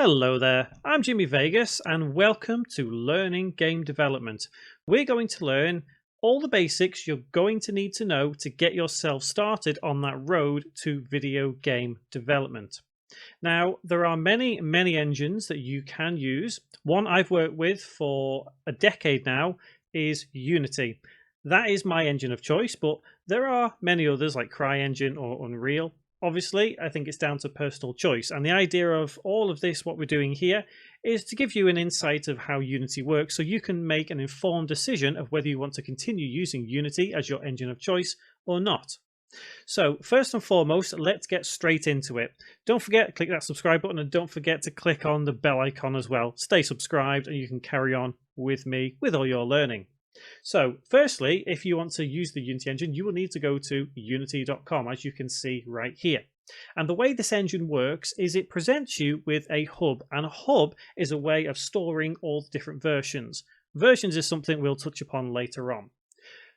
Hello there, I'm Jimmy Vegas and welcome to Learning Game Development. We're going to learn all the basics you're going to need to know to get yourself started on that road to video game development. Now, there are many engines that you can use. One I've worked with for a decade now is Unity. That is my engine of choice, but there are many others like CryEngine or Unreal. Obviously, I think it's down to personal choice. And the idea of all of this, what we're doing here, is to give you an insight of how Unity works so you can make an informed decision of whether you want to continue using Unity as your engine of choice or not. So first and foremost, let's get straight into it. Don't forget to click that subscribe button and don't forget to click on the bell icon as well. Stay subscribed and you can carry on with me with all your learning. So firstly, if you want to use the Unity engine, you will need to go to unity.com, as you can see right here. And the way this engine works is it presents you with a hub, and a hub is a way of storing all the different versions. Versions is something we'll touch upon later on.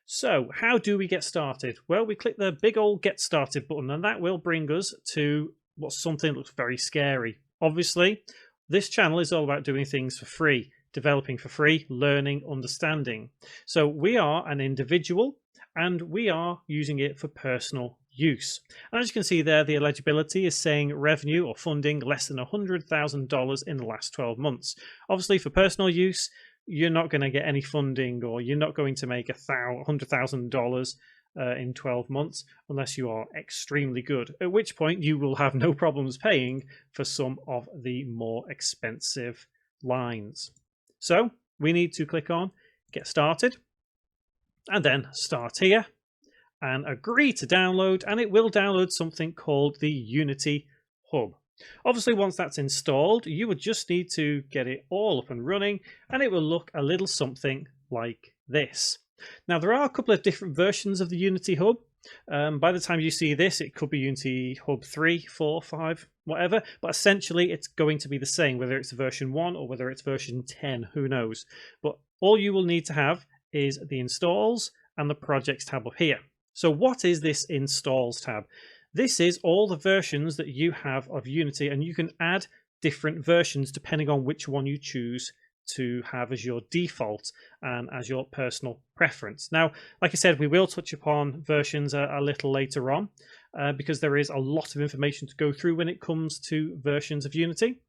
So how do we get started? Well, we click the big old get started button and that will bring us to what's something that looks very scary. Obviously, this channel is all about doing things for free. Developing for free, learning, understanding. So we are an individual and we are using it for personal use. And as you can see there, the eligibility is saying revenue or funding less than $100,000 in the last 12 months. Obviously for personal use, you're not going to get any funding or you're not going to make $100,000 in 12 months unless you are extremely good, at which point you will have no problems paying for some of the more expensive lines. So we need to click on get started and then start here and agree to download, and it will download something called the Unity Hub. Obviously, once that's installed, you would just need to get it all up and running and it will look a little something like this. Now, there are a couple of different versions of the Unity Hub. By the time you see this, it could be Unity Hub 3, 4, 5, whatever, but essentially it's going to be the same, whether it's version 1 or whether it's version 10, who knows. But all you will need to have is the installs and the projects tab up here. So what is this installs tab? This is all the versions that you have of Unity, and you can add different versions depending on which one you choose to have as your default and as your personal preference. Now, like I said, we will touch upon versions a little later on because there is a lot of information to go through when it comes to versions of Unity.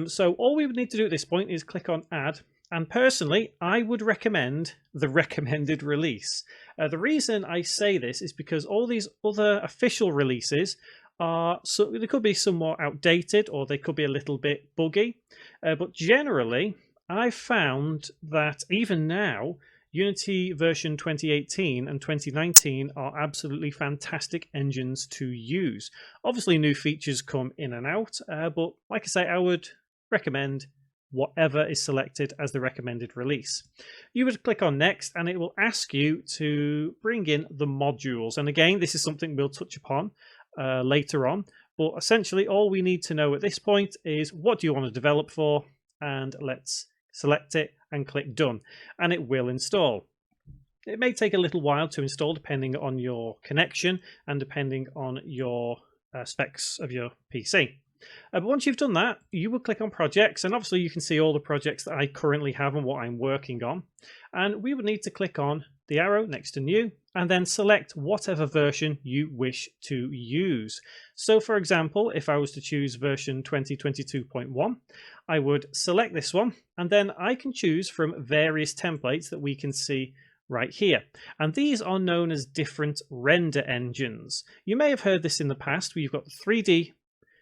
So all we would need to do at this point is click on add, and personally I would recommend the recommended release. The reason I say this is because all these other official releases they could be somewhat outdated or they could be a little bit buggy, but generally I've found that even now Unity version 2018 and 2019 are absolutely fantastic engines to use. Obviously new features come in and out, but like I say, I would recommend whatever is selected as the recommended release. You would click on next and it will ask you to bring in the modules, and again this is something we'll touch upon later on, but essentially all we need to know at this point is what do you want to develop for, and let's select it and click done, and it will install. It may take a little while to install depending on your connection and depending on your specs of your PC. But once you've done that, you will click on projects, and obviously you can see all the projects that I currently have and what I'm working on, and we would need to click on the arrow next to new and then select whatever version you wish to use. So for example, if I was to choose version 2022.1, I would select this one, and then I can choose from various templates that we can see right here, and these are known as different render engines. You may have heard this in the past, where you've got the 3D,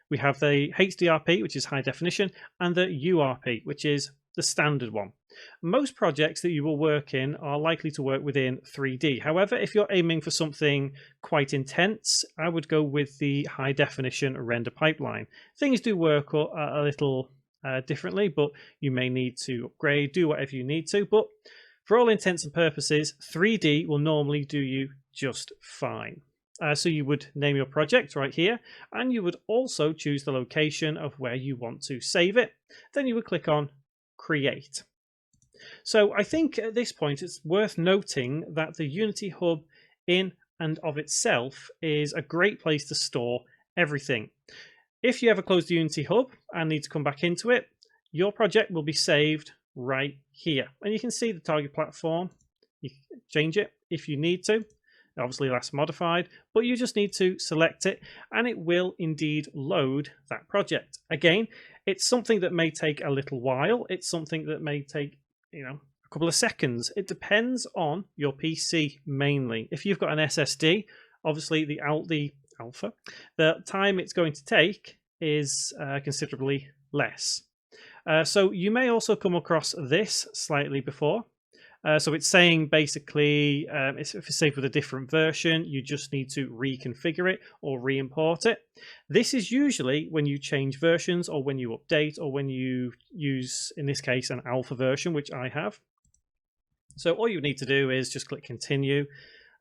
we have the HDRP, which is high definition, and the URP, which is the standard one. Most projects that you will work in are likely to work within 3D. However, if you're aiming for something quite intense, I would go with the high definition render pipeline. Things do work a little differently, but you may need to upgrade, do whatever you need to. But for all intents and purposes, 3D will normally do you just fine. So you would name your project right here, and you would also choose the location of where you want to save it. Then you would click on create. So I think at this point it's worth noting that the Unity Hub in and of itself is a great place to store everything. If you ever close the Unity Hub and need to come back into it, your project will be saved right here. And you can see the target platform. You can change it if you need to. Obviously that's modified, but you just need to select it and it will indeed load that project. Again, it's something that may take a little while. It's something that may take, a couple of seconds. It depends on your PC mainly. If you've got an SSD, obviously the alpha, the time it's going to take is considerably less. So you may also come across this slightly before. So it's saying basically if it's saved with a different version, you just need to reconfigure it or re-import it. This is usually when you change versions or when you update or when you use, in this case, an alpha version, which I have. So all you need to do is just click continue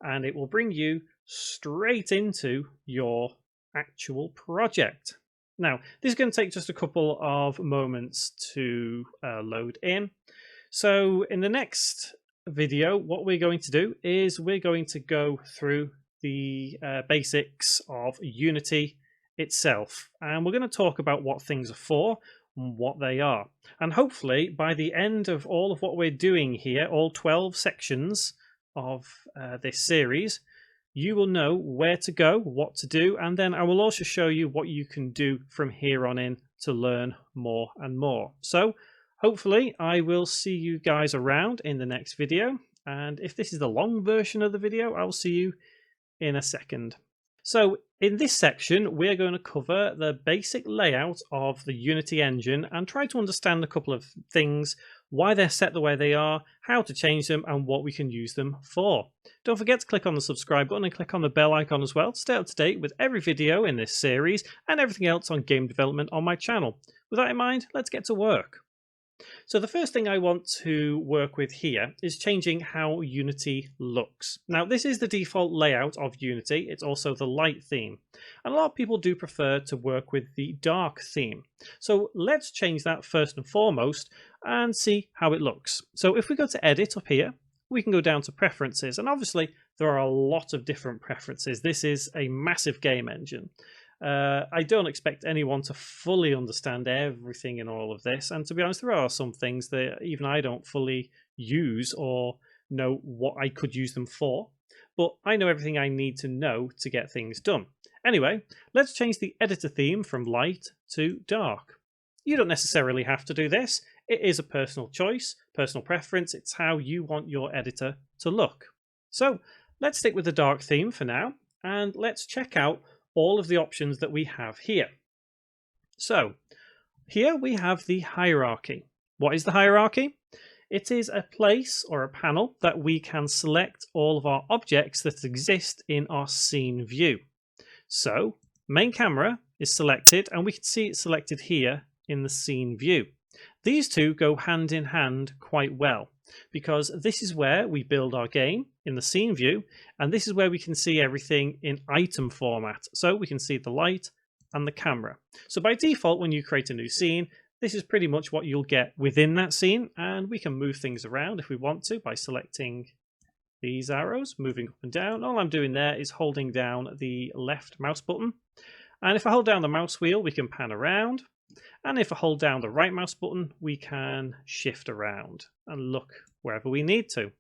and it will bring you straight into your actual project. Now, this is going to take just a couple of moments to load in. So in the next video, what we're going to do is we're going to go through the basics of Unity itself. And we're going to talk about what things are for and what they are. And hopefully by the end of all of what we're doing here, all 12 sections of this series, you will know where to go, what to do, and then I will also show you what you can do from here on in to learn more and more. So hopefully I will see you guys around in the next video, and if this is the long version of the video, I'll see you in a second. So in this section we're going to cover the basic layout of the Unity engine and try to understand a couple of things, why they're set the way they are, how to change them, and what we can use them for. Don't forget to click on the subscribe button and click on the bell icon as well to stay up to date with every video in this series and everything else on game development on my channel. With that in mind, let's get to work. So the first thing I want to work with here is changing how Unity looks. Now this is the default layout of Unity, it's also the light theme. And a lot of people do prefer to work with the dark theme. So let's change that first and foremost and see how it looks. So if we go to edit up here, we can go down to preferences, and obviously there are a lot of different preferences. This is a massive game engine. I don't expect anyone to fully understand everything in all of this, and to be honest, there are some things that even I don't fully use or know what I could use them for, but I know everything I need to know to get things done. Anyway, let's change the editor theme from light to dark. You don't necessarily have to do this. It is a personal choice, personal preference. It's how you want your editor to look. So let's stick with the dark theme for now, and let's check out all of the options that we have here. So here we have the hierarchy. What is the hierarchy? It is a place or a panel that we can select all of our objects that exist in our scene view. So main camera is selected and we can see it selected here in the scene view. These two go hand in hand quite well, because this is where we build our game in the scene view, and this is where we can see everything in item format. So we can see the light and the camera. So by default, when you create a new scene, this is pretty much what you'll get within that scene, and we can move things around if we want to by selecting these arrows, moving up and down. All I'm doing there is holding down the left mouse button, and if I hold down the mouse wheel, we can pan around. And if I hold down the right mouse button, we can shift around and look wherever we need to.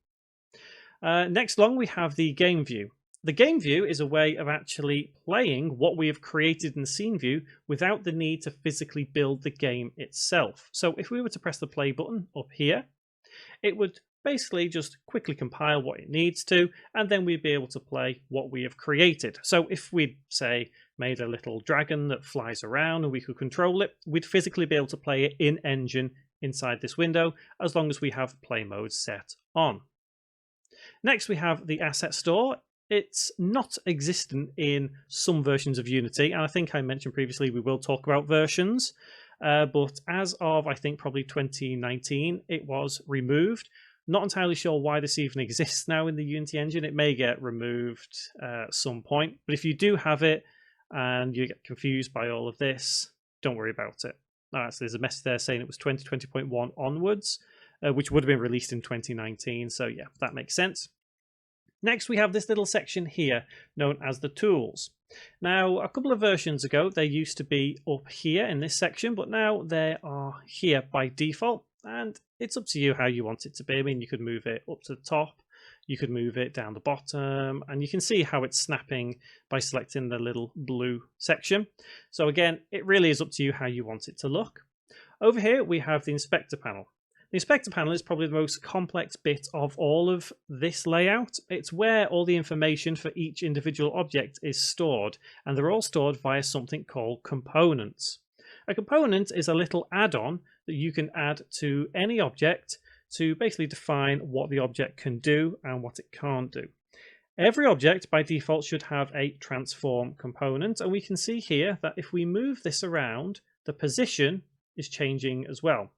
Next along, we have the game view. The game view is a way of actually playing what we have created in the scene view without the need to physically build the game itself. So if we were to press the play button up here, it would basically just quickly compile what it needs to, and then we'd be able to play what we have created. So if we'd, say, made a little dragon that flies around and we could control it, we'd physically be able to play it in engine inside this window, as long as we have play mode set on. Next, we have the asset store. It's not existent in some versions of Unity, and I think I mentioned previously we will talk about versions, but as of, I think, probably 2019, it was removed. Not entirely sure why this even exists now in the Unity engine. It may get removed at some point, but if you do have it and you get confused by all of this, don't worry about it. So there's a message there saying it was 2020.1 onwards, which would have been released in 2019, so yeah, that makes sense. Next, we have this little section here known as the tools. Now, a couple of versions ago, they used to be up here in this section, but now they are here by default, and it's up to you how you want it to be. I mean, you could move it up to the top, you could move it down the bottom, and you can see how it's snapping by selecting the little blue section. So again, it really is up to you how you want it to look. Over here, we have the inspector panel. The inspector panel is probably the most complex bit of all of this layout. It's where all the information for each individual object is stored, and they're all stored via something called components. A component is a little add-on that you can add to any object to basically define what the object can do and what it can't do. Every object by default should have a transform component, and we can see here that if we move this around, the position is changing as well.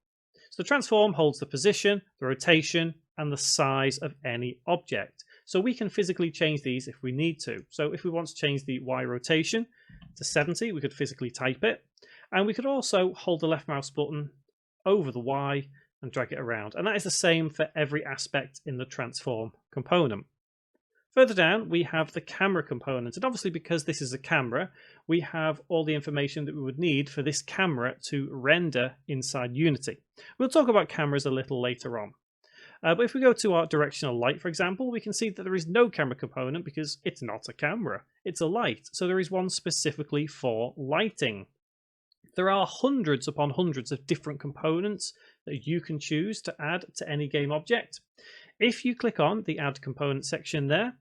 So the transform holds the position, the rotation, and the size of any object. So we can physically change these if we need to. So if we want to change the Y rotation to 70, we could physically type it. And we could also hold the left mouse button over the Y and drag it around. And that is the same for every aspect in the transform component. Further down, we have the camera component. And obviously, because this is a camera, we have all the information that we would need for this camera to render inside Unity. We'll talk about cameras a little later on. But if we go to our directional light, for example, we can see that there is no camera component because it's not a camera. It's a light. So there is one specifically for lighting. There are hundreds upon hundreds of different components that you can choose to add to any game object. If you click on the Add Component section there,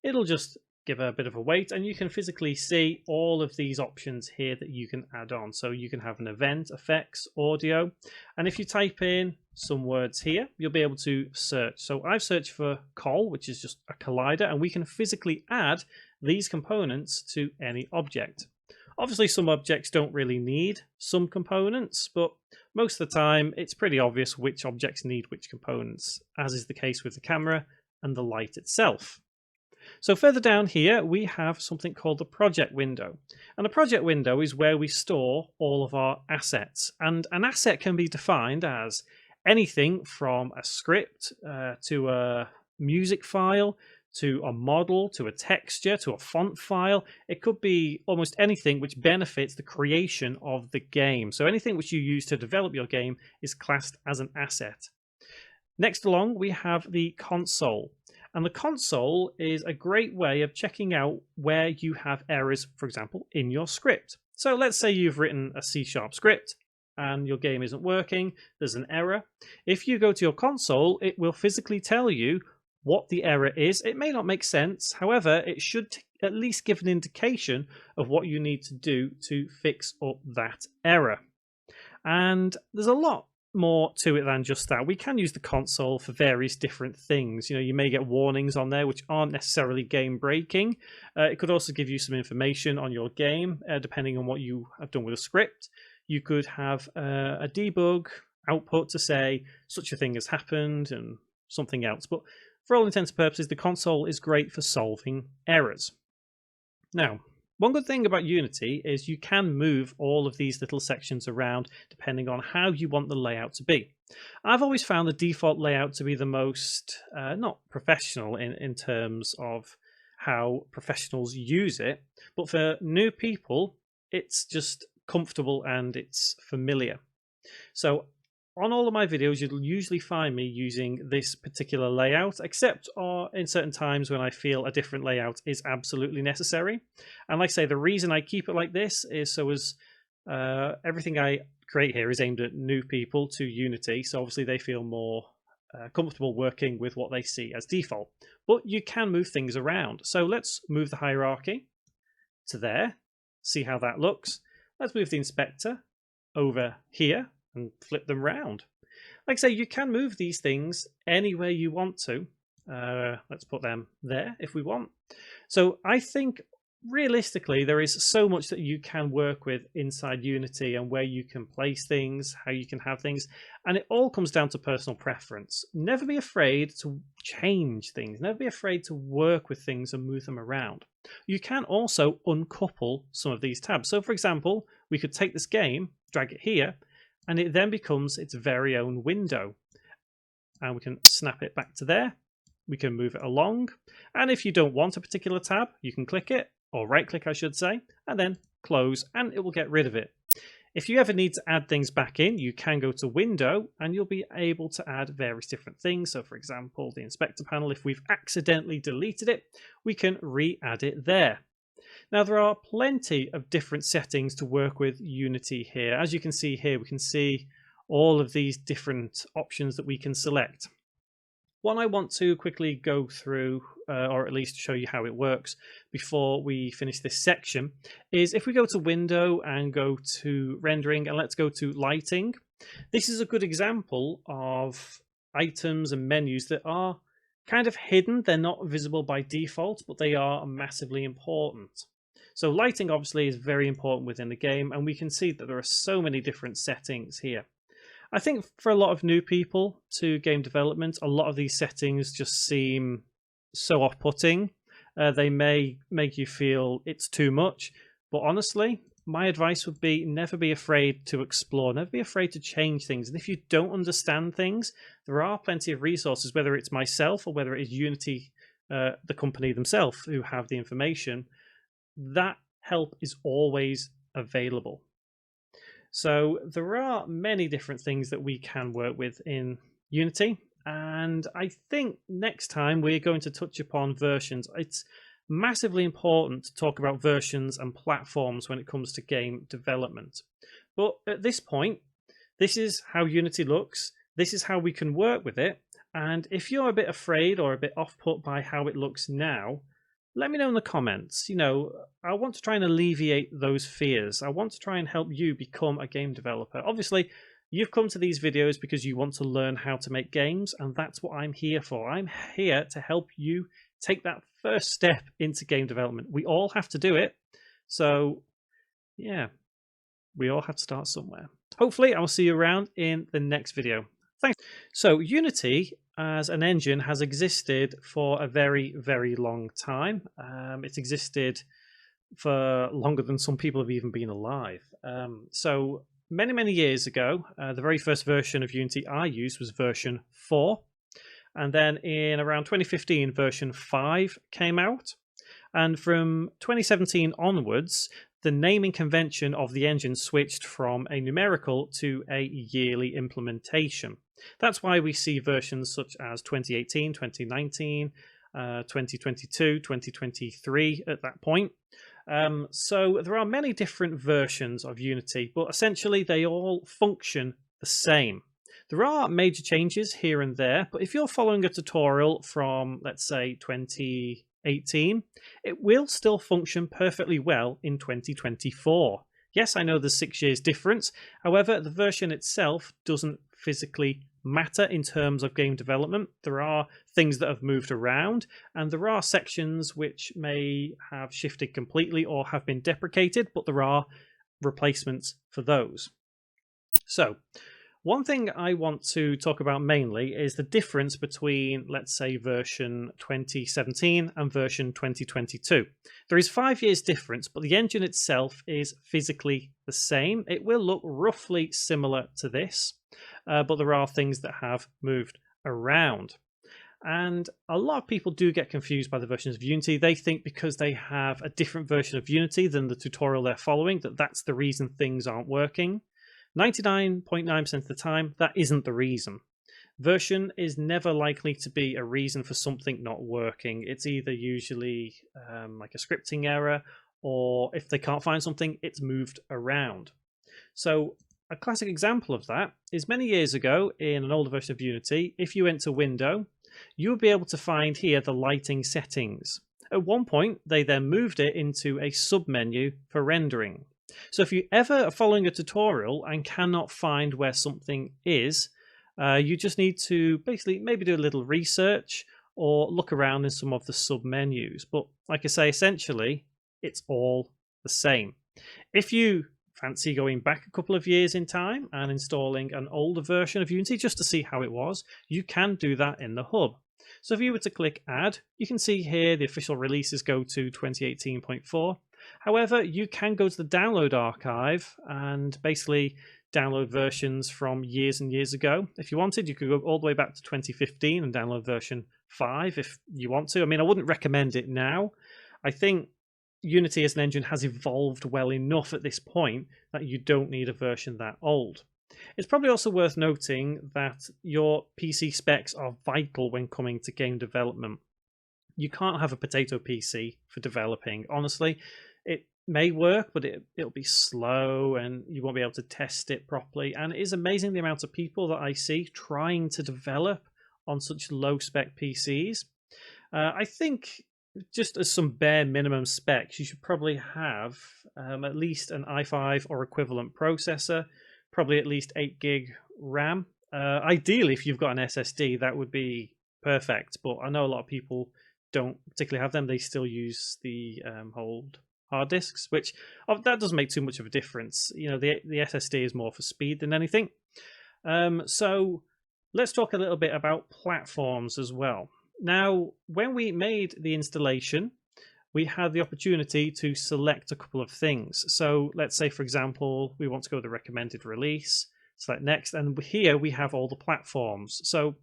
it'll just give a bit of a wait, and you can physically see all of these options here that you can add on. So you can have an event, effects, audio, and if you type in some words here, you'll be able to search. So I've searched for col, which is just a collider, and we can physically add these components to any object. Obviously, some objects don't really need some components, but most of the time it's pretty obvious which objects need which components, as is the case with the camera and the light itself. So further down here, we have something called the project window. And the project window is where we store all of our assets. And an asset can be defined as anything from a script to a music file, to a model, to a texture, to a font file. It could be almost anything which benefits the creation of the game. So anything which you use to develop your game is classed as an asset. Next along, we have the console. And the console is a great way of checking out where you have errors, for example, in your script. So let's say you've written a C# script and your game isn't working, there's an error. If you go to your console, it will physically tell you what the error is. It may not make sense, however, it should at least give an indication of what you need to do to fix up that error. And there's a lot more to it than just that. We can use the console for various different things. You may get warnings on there which aren't necessarily game breaking. It could also give you some information on your game, depending on what you have done with a script. You could have a debug output to say such a thing has happened and something else. But for all intents and purposes, the console is great for solving errors. Now, one good thing about Unity is you can move all of these little sections around depending on how you want the layout to be. I've always found the default layout to be the most, not professional in terms of how professionals use it, but for new people, it's just comfortable and it's familiar. So on all of my videos, you'll usually find me using this particular layout, except in certain times when I feel a different layout is absolutely necessary. And like I say, the reason I keep it like this is so as everything I create here is aimed at new people to Unity, so obviously they feel more comfortable working with what they see as default. But you can move things around. So let's move the hierarchy to there, see how that looks. Let's move the inspector over here and flip them round. Like I say, you can move these things anywhere you want to. Let's put them there if we want. So I think realistically there is so much that you can work with inside Unity and where you can place things, how you can have things, and it all comes down to personal preference. Never be afraid to change things. Never be afraid to work with things and move them around. You can also uncouple some of these tabs. So for example, we could take this game, drag it here, and it then becomes its very own window. And we can snap it back to there. we can move it along. And if you don't want a particular tab, you can click it, or right click I should say, and then close, and it will get rid of it. If you ever need to add things back in, you can go to Window and you'll be able to add various different things. So for example, the inspector panel, if we've accidentally deleted it, we can re-add it there. Now there are plenty of different settings to work with Unity here. As you can see here, we can see all of these different options that we can select. One I want to quickly go through, or at least show you how it works before we finish this section, is if we go to Window and go to Rendering, and let's go to Lighting. This is a good example of items and menus that are kind of hidden. They're not visible by default, but they are massively important. So lighting obviously is very important within the game, and we can see that there are so many different settings here. I think for a lot of new people to game development, a lot of these settings just seem so off-putting. They may make you feel it's too much, but honestly, my advice would be never be afraid to explore, never be afraid to change things. And if you don't understand things, there are plenty of resources, whether it's myself or whether it is Unity, the company themselves, who have the information. That help is always available. So there are many different things that we can work with in Unity, and I think next time we're going to touch upon versions. It's massively important to talk about versions and platforms when it comes to game development. But at this point, this is how Unity looks, this is how we can work with it, and if you're a bit afraid or a bit off-put by how it looks now, let me know in the comments. You know, I want to try and alleviate those fears. I want to try and help you become a game developer. Obviously, you've come to these videos because you want to learn how to make games, and that's what I'm here for. I'm here to help you take that first step into game development. We all have to do it. So, yeah, we all have to start somewhere. Hopefully, I'll see you around in the next video. Thanks. So, Unity as an engine has existed for a very, very long time. It's existed for longer than some people have even been alive. So many, many years ago, the very first version of Unity I used was version 4. And then in around 2015, version 5 came out. And from 2017 onwards, the naming convention of the engine switched from a numerical to a yearly implementation. That's why we see versions such as 2018, 2019, 2022, 2023 at that point. So there are many different versions of Unity, but essentially they all function the same. There are major changes here and there, but if you're following a tutorial from, let's say, 2018, it will still function perfectly well in 2024. Yes, I know there's 6 years difference. However, the version itself doesn't physically matter in terms of game development. There are things that have moved around, and there are sections which may have shifted completely or have been deprecated, but there are replacements for those. So, one thing I want to talk about mainly is the difference between, let's say, version 2017 and version 2022. There is 5 years difference, but the engine itself is physically the same. It will look roughly similar to this, but there are things that have moved around. And a lot of people do get confused by the versions of Unity. They think because they have a different version of Unity than the tutorial they're following, that that's the reason things aren't working. 99.9% of the time, that isn't the reason. Version is never likely to be a reason for something not working. It's either usually like a scripting error, or if they can't find something, it's moved around. So a classic example of that is many years ago in an older version of Unity, if you went to Window, you would be able to find here the lighting settings. At one point, they then moved it into a submenu for rendering. So if you ever are following a tutorial and cannot find where something is, you just need to basically maybe do a little research or look around in some of the submenus. But like I say, essentially, it's all the same. If you fancy going back a couple of years in time and installing an older version of Unity just to see how it was, you can do that in the hub. So if you were to click Add, you can see here the official releases go to 2018.4. However, you can go to the download archive and basically download versions from years and years ago. If you wanted, you could go all the way back to 2015 and download version 5 if you want to. I mean, I wouldn't recommend it now. I think Unity as an engine has evolved well enough at this point that you don't need a version that old. It's probably also worth noting that your PC specs are vital when coming to game development. You can't have a potato PC for developing. Honestly, it may work, but it'll be slow and you won't be able to test it properly. And it is amazing the amount of people that I see trying to develop on such low spec PCs. I think just as some bare minimum specs, you should probably have at least an i5 or equivalent processor, probably at least 8 gig RAM. Ideally, if you've got an SSD, that would be perfect. But I know a lot of people don't particularly have them. They still use the old hard disks, which that doesn't make too much of a difference. You know, the SSD is more for speed than anything. So let's talk a little bit about platforms as well. Now, when we made the installation, we had the opportunity to select a couple of things. So let's say, for example, we want to go to the recommended release, select next, and here we have all the platforms. So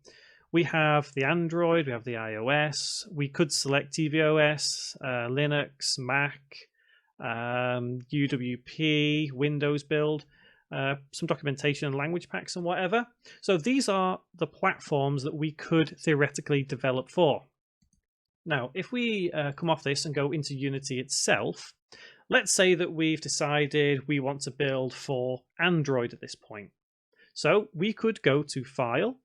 we have the Android, we have the iOS, we could select tvOS, Linux, Mac, UWP, Windows build, some documentation and language packs and whatever. So these are the platforms that we could theoretically develop for. Now, if we come off this and go into Unity itself, let's say that we've decided we want to build for Android at this point. So we could go to File,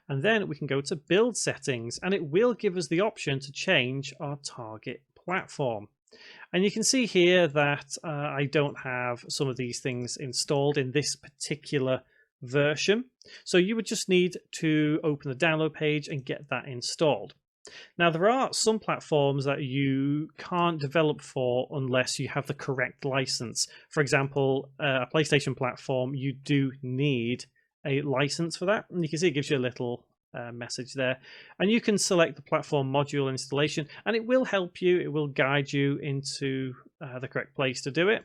and then we can go to Build Settings, and it will give us the option to change our target platform. And you can see here that I don't have some of these things installed in this particular version. So you would just need to open the download page and get that installed. Now, there are some platforms that you can't develop for unless you have the correct license. For example, a PlayStation platform, you do need a license for that. And you can see it gives you a little message there. And you can select the platform module installation, and it will help you. It will guide you into the correct place to do it.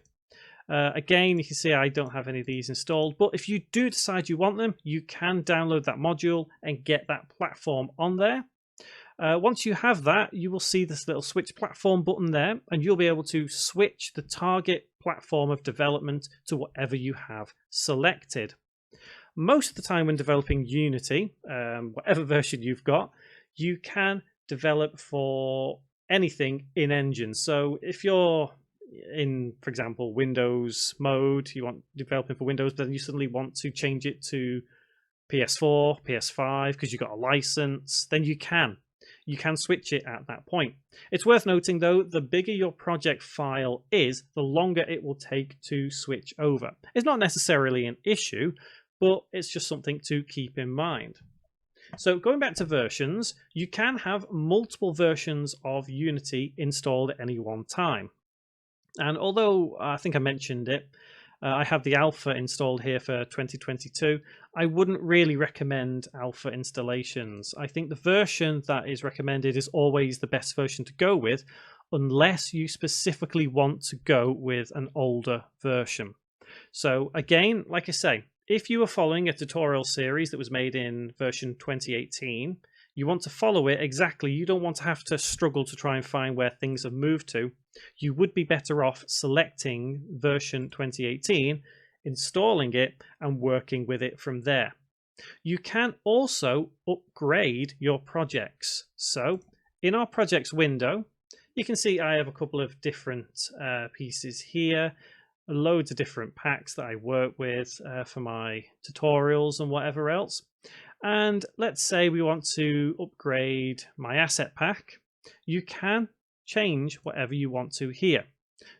Again, you can see I don't have any of these installed, but if you do decide you want them, you can download that module and get that platform on there. Once you have that, you will see this little switch platform button there, and you'll be able to switch the target platform of development to whatever you have selected. Most of the time when developing Unity, whatever version you've got, you can develop for anything in engine. So if you're in, for example, Windows mode, you want developing for Windows, but then you suddenly want to change it to PS4, PS5 because you've got a license, then you can. You can switch it at that point. It's worth noting, though, the bigger your project file is, the longer it will take to switch over. It's not necessarily an issue, but it's just something to keep in mind. So going back to versions, you can have multiple versions of Unity installed at any one time. And although I think I mentioned it, I have the alpha installed here for 2022. I wouldn't really recommend alpha installations. I think the version that is recommended is always the best version to go with, unless you specifically want to go with an older version. So again, like I say, if you are following a tutorial series that was made in version 2018, you want to follow it exactly. You don't want to have to struggle to try and find where things have moved to. You would be better off selecting version 2018, installing it, and working with it from there. You can also upgrade your projects. So in our projects window, you can see I have a couple of different pieces here. Loads of different packs that I work with for my tutorials and whatever else. And let's say we want to upgrade my asset pack. You can change whatever you want to here.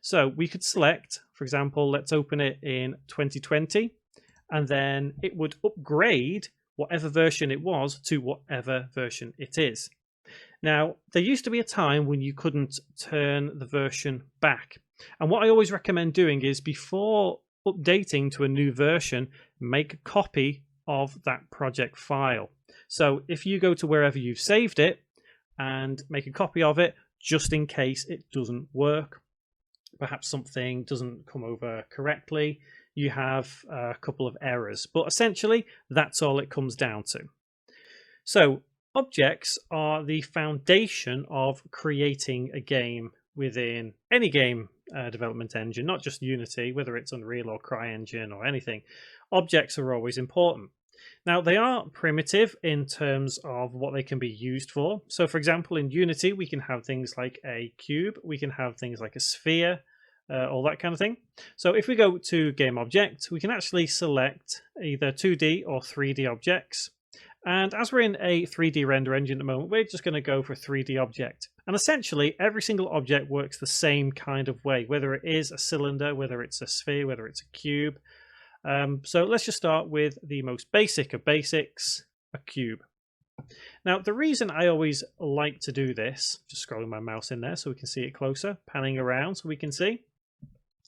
So we could select, for example, let's open it in 2020, and then it would upgrade whatever version it was to whatever version it is. Now, there used to be a time when you couldn't turn the version back. And what I always recommend doing is before updating to a new version, make a copy of that project file. So if you go to wherever you've saved it and make a copy of it, just in case it doesn't work, perhaps something doesn't come over correctly, you have a couple of errors. But essentially, that's all it comes down to. So objects are the foundation of creating a game within any game development engine, not just Unity, whether it's Unreal or CryEngine or anything. Objects are always important. Now, they are primitive in terms of what they can be used for. So, for example, in Unity, we can have things like a cube, we can have things like a sphere, all that kind of thing. So if we go to Game Object, we can actually select either 2D or 3D objects. And as we're in a 3D render engine at the moment, we're just going to go for a 3D object. And essentially, every single object works the same kind of way, whether it is a cylinder, whether it's a sphere, whether it's a cube. So let's just start with the most basic of basics, a cube. Now, the reason I always like to do this, just scrolling my mouse in there so we can see it closer, panning around so we can see.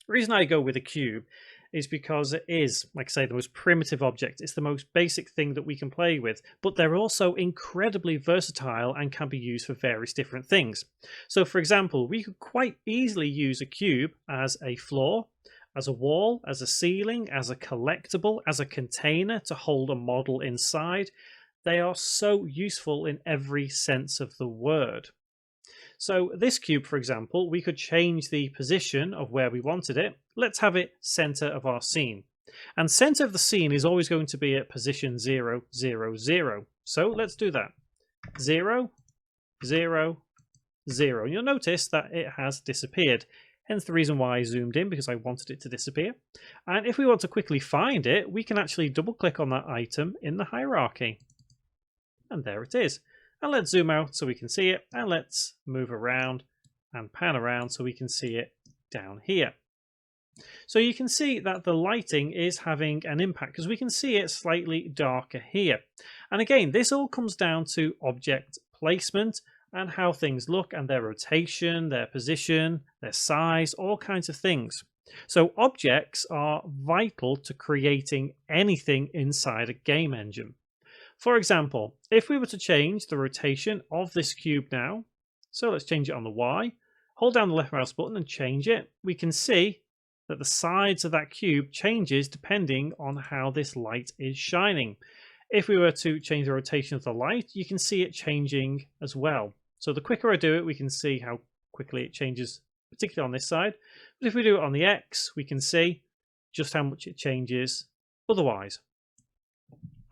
The reason I go with a cube is because it is, like I say, the most primitive object. It's the most basic thing that we can play with, but they're also incredibly versatile and can be used for various different things. So, for example, we could quite easily use a cube as a floor, as a wall, as a ceiling, as a collectible, as a container to hold a model inside. They are so useful in every sense of the word. So this cube, for example, we could change the position of where we wanted it. Let's have it center of our scene. And center of the scene is always going to be at position 0, 0, 0. So let's do that. 0, 0, 0. And you'll notice that it has disappeared. Hence the reason why I zoomed in, because I wanted it to disappear. And if we want to quickly find it, we can actually double click on that item in the hierarchy. And there it is. And let's zoom out so we can see it, and let's move around and pan around so we can see it down here. So you can see that the lighting is having an impact because we can see it slightly darker here. And again, this all comes down to object placement and how things look and their rotation, their position, their size, all kinds of things. So objects are vital to creating anything inside a game engine. For example, if we were to change the rotation of this cube now, so let's change it on the Y, hold down the left mouse button and change it, we can see that the sides of that cube changes depending on how this light is shining. If we were to change the rotation of the light, you can see it changing as well. So the quicker I do it, we can see how quickly it changes, particularly on this side. But if we do it on the X, we can see just how much it changes otherwise.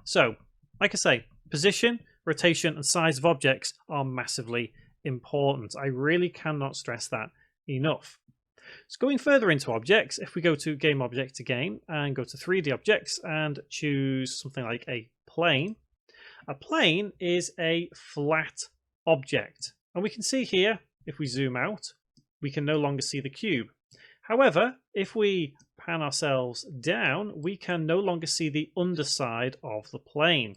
So, like I say, position, rotation, and size of objects are massively important. I really cannot stress that enough. So going further into objects, if we go to Game Object again and go to 3D Objects and choose something like a plane is a flat object. And we can see here, if we zoom out, we can no longer see the cube. However, if we pan ourselves down, we can no longer see the underside of the plane.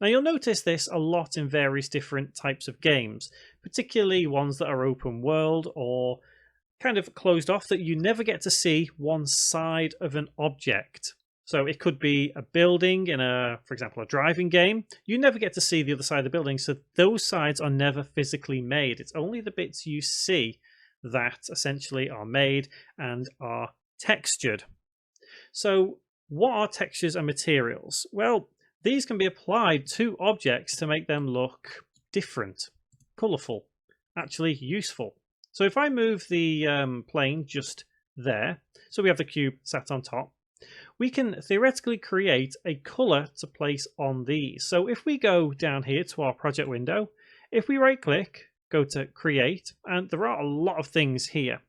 Now you'll notice this a lot in various different types of games, particularly ones that are open world or kind of closed off, that you never get to see one side of an object. So it could be a building in for example, a driving game. You never get to see the other side of the building, so those sides are never physically made. It's only the bits you see that essentially are made and are textured. So what are textures and materials? Well, these can be applied to objects to make them look different, colourful, actually useful. So if I move the plane just there, so we have the cube sat on top, we can theoretically create a colour to place on these. So if we go down here to our project window, if we right click, go to create, and there are a lot of things here.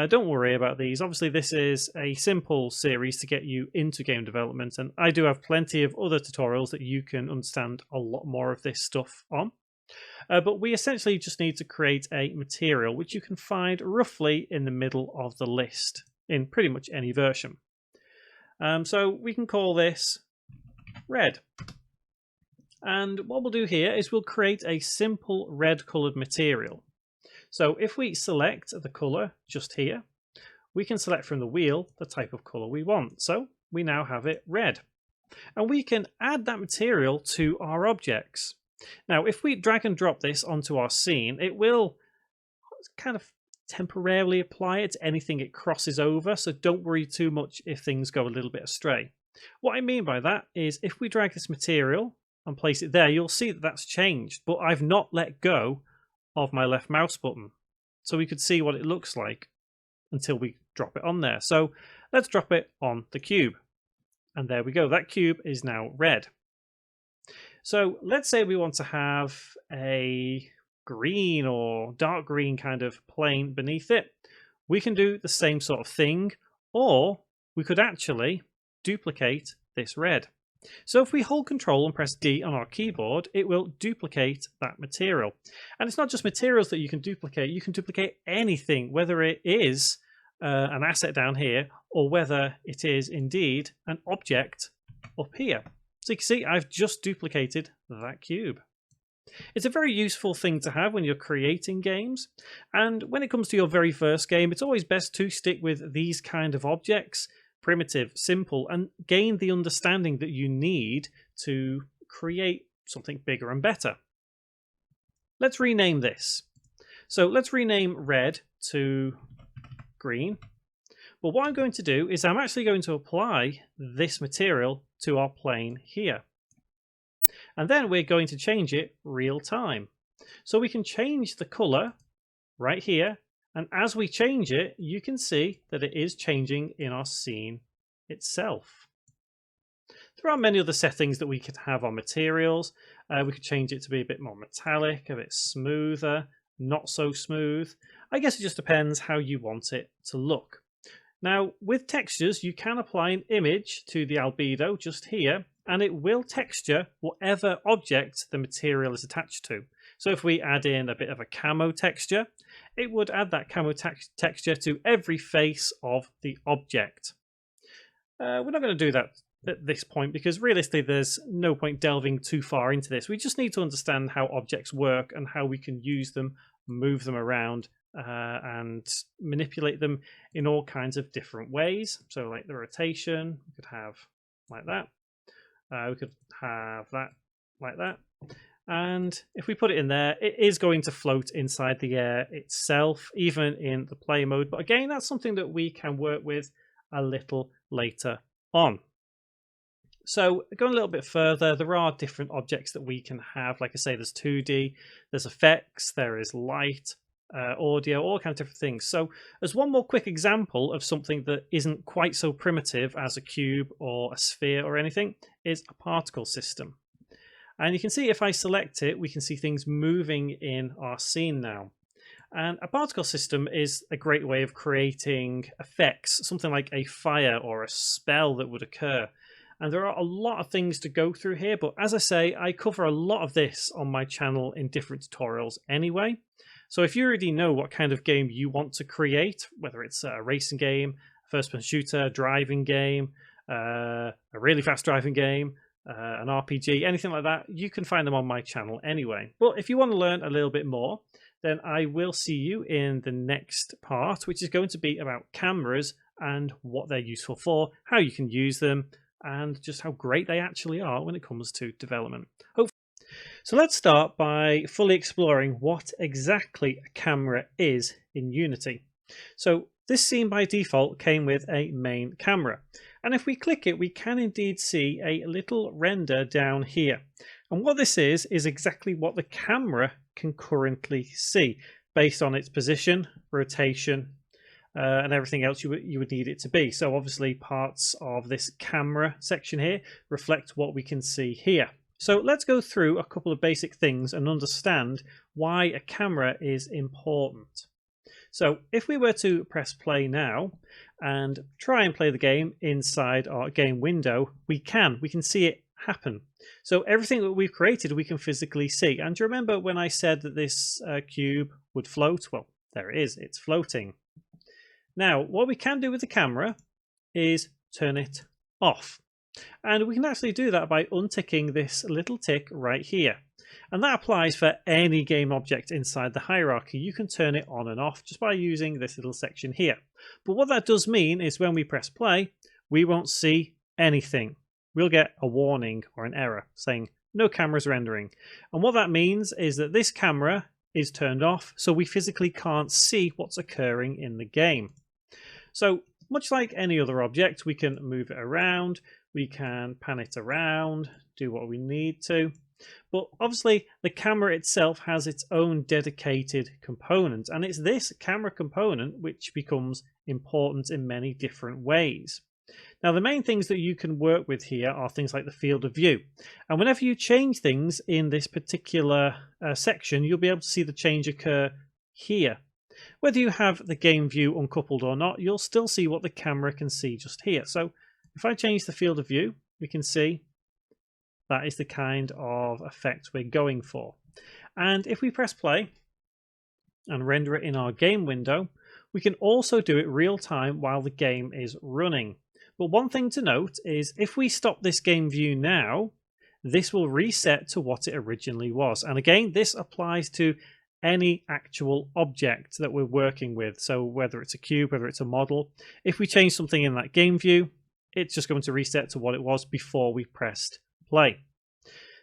Don't worry about these. Obviously, this is a simple series to get you into game development, and I do have plenty of other tutorials that you can understand a lot more of this stuff on. But we essentially just need to create a material, which you can find roughly in the middle of the list in pretty much any version. So we can call this red. And what we'll do here is we'll create a simple red coloured material. So if we select the colour just here, we can select from the wheel the type of colour we want. So we now have it red. And we can add that material to our objects. Now, if we drag and drop this onto our scene, it will kind of temporarily apply it to anything it crosses over, so don't worry too much if things go a little bit astray. What I mean by that is if we drag this material and place it there, you'll see that that's changed, but I've not let go of my left mouse button. So we could see what it looks like until we drop it on there. So let's drop it on the cube. And there we go. That cube is now red. So let's say we want to have a green or dark green kind of plane beneath it. We can do the same sort of thing, or we could actually duplicate this red. So if we hold Control and press D on our keyboard, it will duplicate that material. And it's not just materials that you can duplicate anything, whether it is an asset down here or whether it is indeed an object up here. So you can see I've just duplicated that cube. It's a very useful thing to have when you're creating games, and when it comes to your very first game, it's always best to stick with these kind of objects, primitive, simple, and gain the understanding that you need to create something bigger and better. Let's rename this. So let's rename red to green. But what I'm going to do is I'm actually going to apply this material to our plane here. And then we're going to change it real time. So we can change the color right here. And as we change it, you can see that it is changing in our scene itself. There are many other settings that we could have on materials. We could change it to be a bit more metallic, a bit smoother, not so smooth. I guess it just depends how you want it to look. Now, with textures, you can apply an image to the albedo just here, and it will texture whatever object the material is attached to. So if we add in a bit of a camo texture, it would add that camo texture to every face of the object. We're not going to do that at this point because realistically there's no point delving too far into this. We just need to understand how objects work and how we can use them, move them around, and manipulate them in all kinds of different ways. So like the rotation, we could have like that. We could have that like that. And if we put it in there, it is going to float inside the air itself, even in the play mode. But again, that's something that we can work with a little later on. So going a little bit further, there are different objects that we can have. Like I say, there's 2D, there's effects, there is light, audio, all kinds of different things. So as one more quick example of something that isn't quite so primitive as a cube or a sphere or anything is a particle system. And you can see if I select it, we can see things moving in our scene now. And a particle system is a great way of creating effects, something like a fire or a spell that would occur. And there are a lot of things to go through here, but as I say, I cover a lot of this on my channel in different tutorials anyway. So if you already know what kind of game you want to create, whether it's a racing game, a first-person shooter, driving game, a really fast driving game, an RPG, anything like that, you can find them on my channel anyway. But if you want to learn a little bit more, then I will see you in the next part, which is going to be about cameras and what they're useful for, how you can use them, and just how great they actually are when it comes to development. So let's start by fully exploring what exactly a camera is in Unity. So this scene by default came with a main camera. And if we click it, we can indeed see a little render down here. And what this is exactly what the camera can currently see based on its position, rotation, and everything else you would need it to be. So obviously parts of this camera section here reflect what we can see here. So let's go through a couple of basic things and understand why a camera is important. So if we were to press play now and try and play the game inside our game window, we can see it happen. So everything that we've created we can physically see. And do you remember when I said that this cube would float? Well, there it is, it's floating. Now what we can do with the camera is turn it off. And we can actually do that by unticking this little tick right here. And that applies for any game object inside the hierarchy. You can turn it on and off just by using this little section here. But what that does mean is when we press play, we won't see anything. We'll get a warning or an error saying no cameras rendering. And what that means is that this camera is turned off, so we physically can't see what's occurring in the game. So much like any other object, we can move it around, we can pan it around, do what we need to. But obviously the camera itself has its own dedicated component, and it's this camera component which becomes important in many different ways. Now, the main things that you can work with here are things like the field of view. And whenever you change things in this particular section, you'll be able to see the change occur here. Whether you have the game view uncoupled or not, you'll still see what the camera can see just here. So if I change the field of view, we can see that is the kind of effect we're going for. And if we press play and render it in our game window, we can also do it real time while the game is running. But one thing to note is if we stop this game view now, this will reset to what it originally was. And again, this applies to any actual object that we're working with. So whether it's a cube, whether it's a model, if we change something in that game view, it's just going to reset to what it was before we pressed play.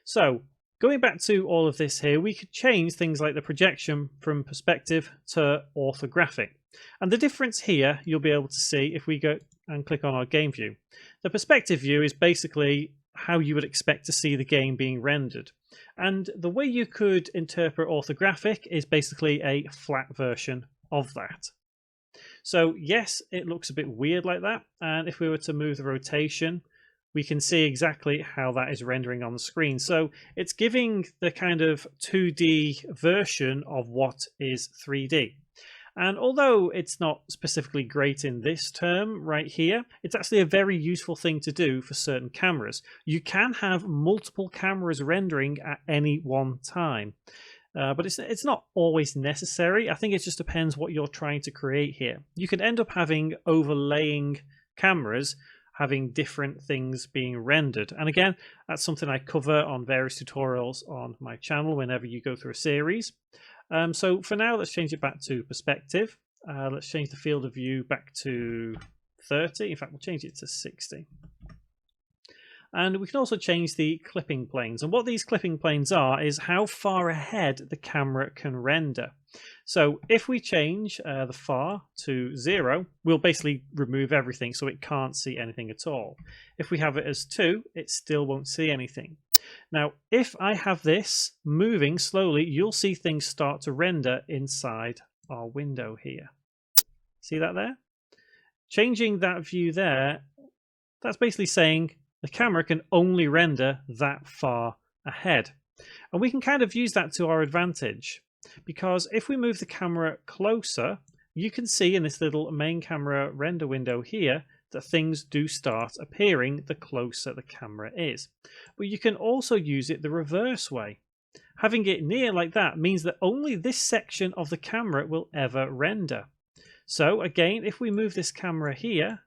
So going back to all of this here, we could change things like the projection from perspective to orthographic. And the difference here, you'll be able to see if we go and click on our game view. The perspective view is basically how you would expect to see the game being rendered. And the way you could interpret orthographic is basically a flat version of that. So yes, it looks a bit weird like that. And if we were to move the rotation, we can see exactly how that is rendering on the screen. So it's giving the kind of 2D version of what is 3D. And although it's not specifically great in this term right here, it's actually a very useful thing to do for certain cameras. You can have multiple cameras rendering at any one time, but it's not always necessary. I think it just depends what you're trying to create here. You can end up having overlaying cameras, having different things being rendered. And again, that's something I cover on various tutorials on my channel whenever you go through a series. So for now, let's change it back to perspective. Let's change the field of view back to 30. In fact, we'll change it to 60. And we can also change the clipping planes. And what these clipping planes are is how far ahead the camera can render. So if we change the far to 0, we'll basically remove everything, so it can't see anything at all. If we have it as 2, it still won't see anything. Now, if I have this moving slowly, you'll see things start to render inside our window here. See that there? Changing that view there, that's basically saying the camera can only render that far ahead. And we can kind of use that to our advantage, because if we move the camera closer, you can see in this little main camera render window here that things do start appearing the closer the camera is. But you can also use it the reverse way. Having it near like that means that only this section of the camera will ever render. So again, if we move this camera here,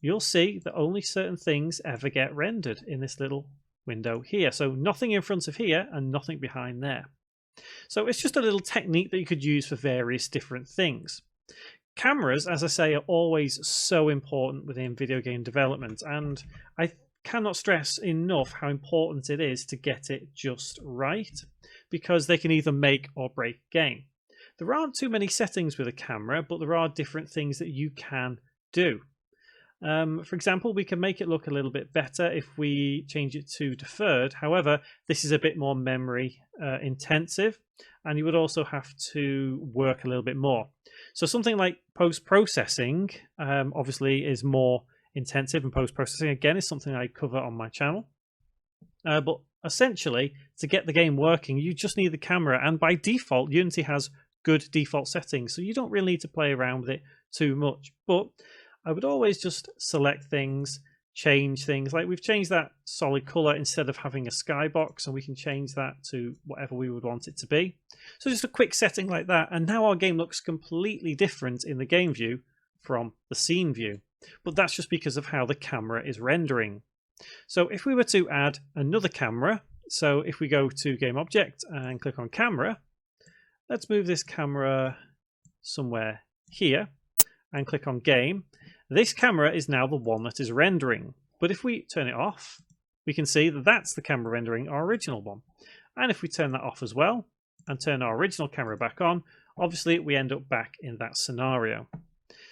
you'll see that only certain things ever get rendered in this little window here. So nothing in front of here and nothing behind there. So it's just a little technique that you could use for various different things. Cameras, as I say, are always so important within video game development, and I cannot stress enough how important it is to get it just right, because they can either make or break a game. There aren't too many settings with a camera, but there are different things that you can do. For example, we can make it look a little bit better if we change it to deferred. However, this is a bit more memory intensive, and you would also have to work a little bit more. So something like post-processing obviously is more intensive, and post-processing again is something I cover on my channel. But essentially, to get the game working, you just need the camera, and by default, Unity has good default settings, so you don't really need to play around with it too much. But I would always just select things, change things. Like we've changed that solid color instead of having a skybox, and we can change that to whatever we would want it to be. So just a quick setting like that, and now our game looks completely different in the game view from the scene view. But that's just because of how the camera is rendering. So if we were to add another camera, so if we go to Game Object and click on Camera, let's move this camera somewhere here and click on Game. This camera is now the one that is rendering. But if we turn it off, we can see that that's the camera rendering our original one. And if we turn that off as well, and turn our original camera back on, obviously we end up back in that scenario.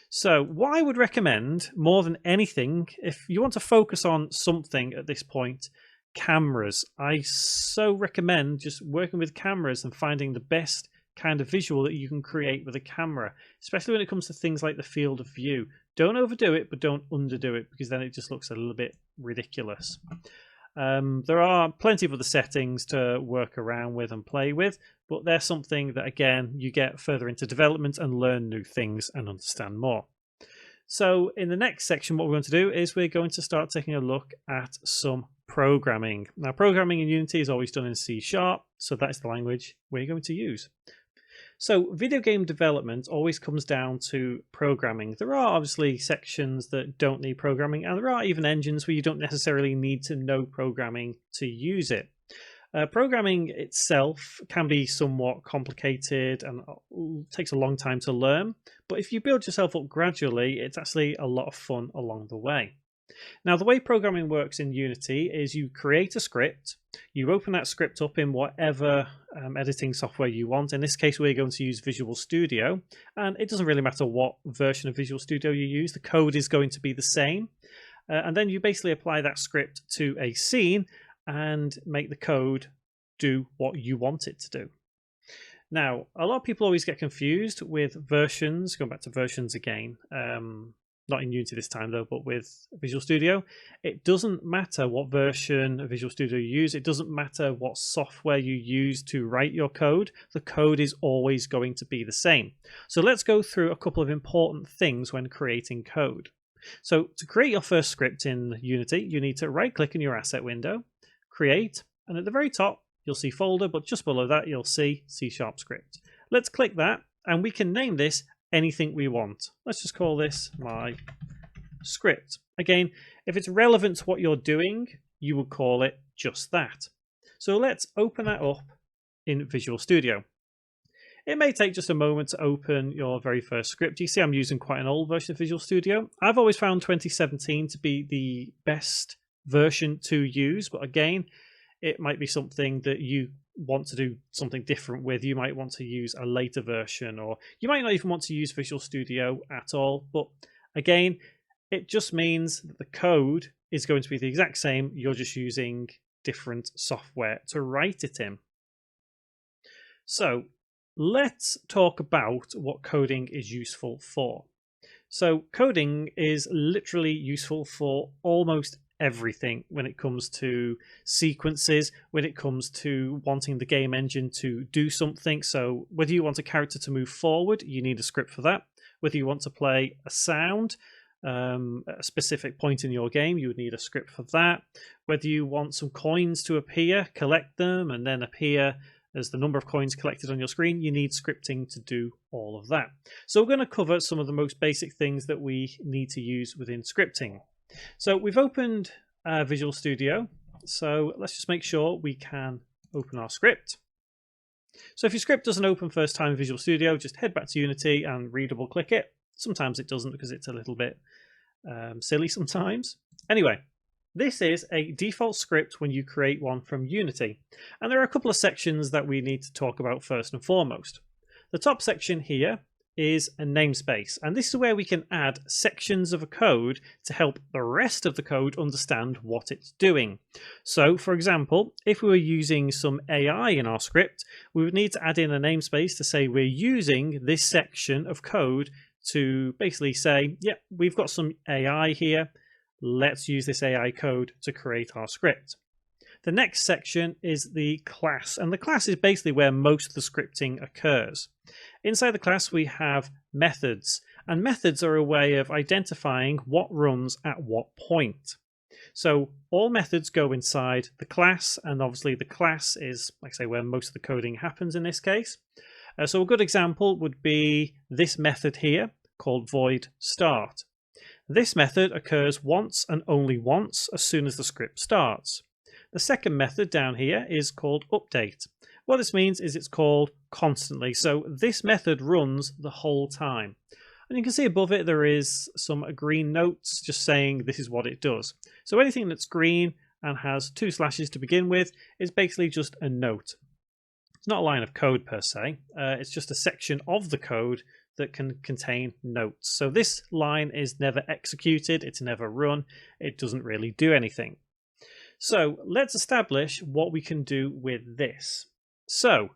So what I would recommend more than anything, if you want to focus on something at this point, cameras. I so recommend just working with cameras and finding the best kind of visual that you can create with a camera, especially when it comes to things like the field of view. Don't overdo it, but don't underdo it, because then it just looks a little bit ridiculous. There are plenty of other settings to work around with and play with, but they're something that, again, you get further into development and learn new things and understand more. So in the next section, what we're going to do is we're going to start taking a look at some programming. Now, programming in Unity is always done in C#, so that's the language we're going to use. So video game development always comes down to programming. There are obviously sections that don't need programming, and there are even engines where you don't necessarily need to know programming to use it. Programming itself can be somewhat complicated and takes a long time to learn, but if you build yourself up gradually, it's actually a lot of fun along the way. Now, the way programming works in Unity is you create a script, you open that script up in whatever editing software you want. In this case, we're going to use Visual Studio, and it doesn't really matter what version of Visual Studio you use, the code is going to be the same. And then you basically apply that script to a scene and make the code do what you want it to do. Now, a lot of people always get confused with versions, going back to versions again. Not in Unity this time though, but with Visual Studio. It doesn't matter what version of Visual Studio you use. It doesn't matter what software you use to write your code. The code is always going to be the same. So let's go through a couple of important things when creating code. So to create your first script in Unity, you need to right click in your asset window, create, and at the very top, you'll see folder, but just below that, you'll see C# script. Let's click that, and we can name this anything we want. Let's just call this my script. Again, if it's relevant to what you're doing, you would call it just that. So let's open that up in Visual Studio. It may take just a moment to open your very first script. You see I'm using quite an old version of Visual Studio. I've always found 2017 to be the best version to use, but again, it might be something that you want to do something different with. You might want to use a later version, or you might not even want to use Visual Studio at all. But again, it just means that the code is going to be the exact same. You're just using different software to write it in. So let's talk about what coding is useful for. So coding is literally useful for almost everything when it comes to sequences, when it comes to wanting the game engine to do something. So whether you want a character to move forward, you need a script for that. Whether you want to play a sound at a specific point in your game, you would need a script for that. Whether you want some coins to appear, collect them, and then appear as the number of coins collected on your screen, you need scripting to do all of that. So we're going to cover some of the most basic things that we need to use within scripting. So we've opened Visual Studio, so let's just make sure we can open our script. So if your script doesn't open first time in Visual Studio, just head back to Unity and redouble click it. Sometimes it doesn't because it's a little bit silly sometimes. Anyway, this is a default script when you create one from Unity, and there are a couple of sections that we need to talk about first and foremost. The top section here is a namespace, and this is where we can add sections of a code to help the rest of the code understand what it's doing. So for example, if we were using some AI in our script, we would need to add in a namespace to say we're using this section of code to basically say, yeah, we've got some AI here, let's use this AI code to create our script. The next section is the class, and the class is basically where most of the scripting occurs. Inside the class we have methods, and methods are a way of identifying what runs at what point. So all methods go inside the class, and obviously the class is, like I say, where most of the coding happens in this case. So a good example would be this method here called void start. This method occurs once and only once as soon as the script starts. The second method down here is called update. What this means is it's called constantly. So this method runs the whole time. And you can see above it there is some green notes just saying this is what it does. So anything that's green and has 2 slashes to begin with is basically just a note. It's not a line of code per se. It's just a section of the code that can contain notes. So this line is never executed, it's never run, it doesn't really do anything. So let's establish what we can do with this. So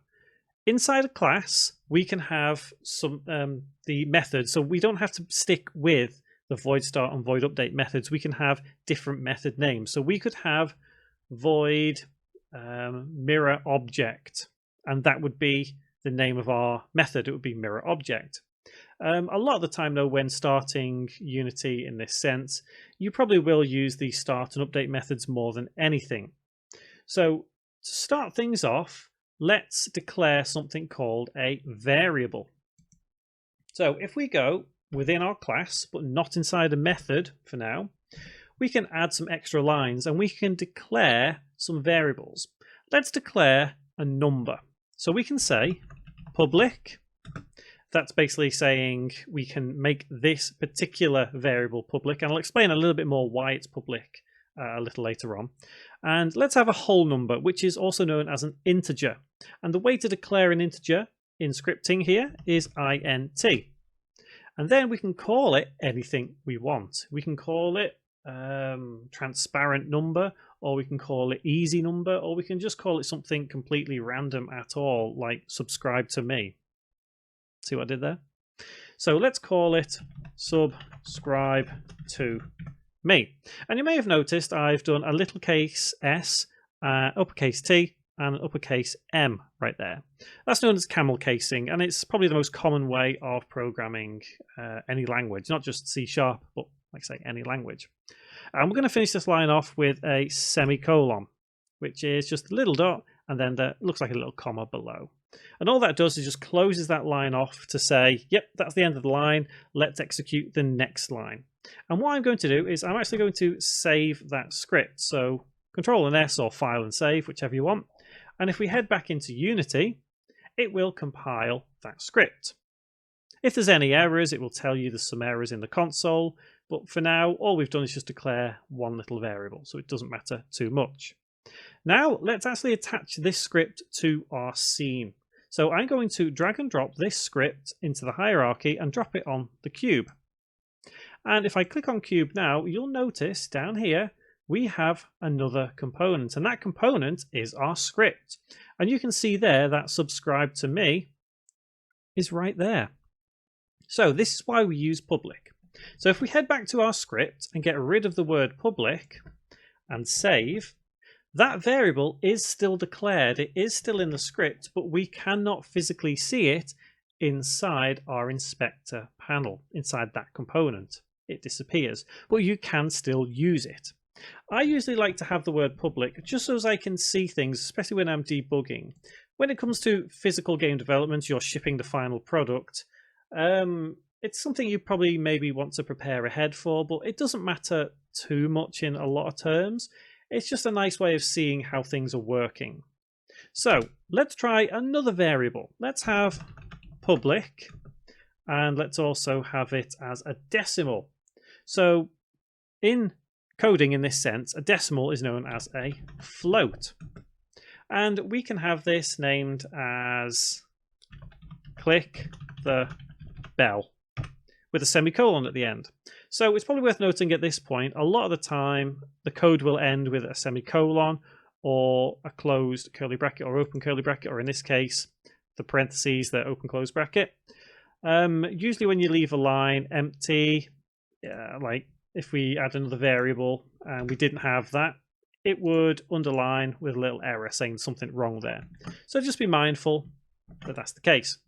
inside a class, we can have some the methods. So we don't have to stick with the void start and void update methods. We can have different method names. So we could have void mirror object, and that would be the name of our method. It would be mirror object. A lot of the time, though, when starting Unity in this sense, you probably will use the start and update methods more than anything. So to start things off, let's declare something called a variable. So if we go within our class, but not inside a method for now, we can add some extra lines and we can declare some variables. Let's declare a number. So we can say public. That's basically saying we can make this particular variable public, and I'll explain a little bit more why it's public a little later on. And let's have a whole number, which is also known as an integer. And the way to declare an integer in scripting here is int. And then we can call it anything we want. We can call it transparent number, or we can call it easy number, or we can just call it something completely random at all, like subscribe to me. See what I did there? So let's call it subscribe to me. And you may have noticed I've done a little case S, uppercase T, and an uppercase M right there. That's known as camel casing, and it's probably the most common way of programming any language, not just C#, but like I say, any language. And we're going to finish this line off with a semicolon, which is just a little dot, and then there looks like a little comma below. And all that does is just closes that line off to say, yep, that's the end of the line. Let's execute the next line. And what I'm going to do is I'm actually going to save that script. So Control and S, or File and Save, whichever you want. And if we head back into Unity, it will compile that script. If there's any errors, it will tell you there's some errors in the console. But for now, all we've done is just declare one little variable, so it doesn't matter too much. Now, let's actually attach this script to our scene. So I'm going to drag and drop this script into the hierarchy and drop it on the cube. And if I click on cube now, you'll notice down here, we have another component, and that component is our script. And you can see there that subscribe to me is right there. So this is why we use public. So if we head back to our script and get rid of the word public and save, that variable is still declared. It is still in the script, but we cannot physically see it inside our inspector panel, inside that component. It disappears, but you can still use it. I usually like to have the word public just so as I can see things, especially when I'm debugging. When it comes to physical game development, you're shipping the final product. It's something you probably maybe want to prepare ahead for, but it doesn't matter too much in a lot of terms. It's just a nice way of seeing how things are working. So let's try another variable. Let's have public, and let's also have it as a decimal. So in coding in this sense, a decimal is known as a float. And we can have this named as click the bell with a semicolon at the end. So it's probably worth noting at this point, a lot of the time the code will end with a semicolon or a closed curly bracket or open curly bracket, or in this case, the parentheses, the open close bracket. Usually when you leave a line empty, like if we add another variable and we didn't have that, it would underline with a little error saying something wrong there. So just be mindful that that's the case.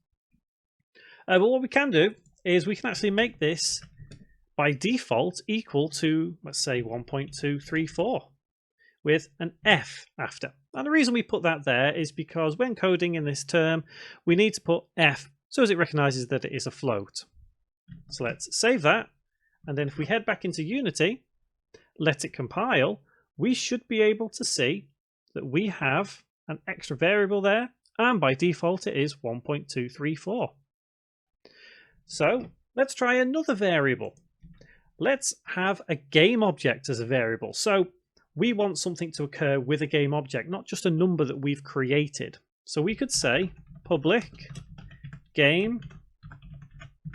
But what we can do is we can actually make this by default equal to, let's say, 1.234 with an F after. And the reason we put that there is because when coding in this term, we need to put F so as it recognizes that it is a float. So let's save that. And then if we head back into Unity, let it compile, we should be able to see that we have an extra variable there. And by default, it is 1.234. So let's try another variable. Let's have a game object as a variable. So we want something to occur with a game object, not just a number that we've created. So we could say public game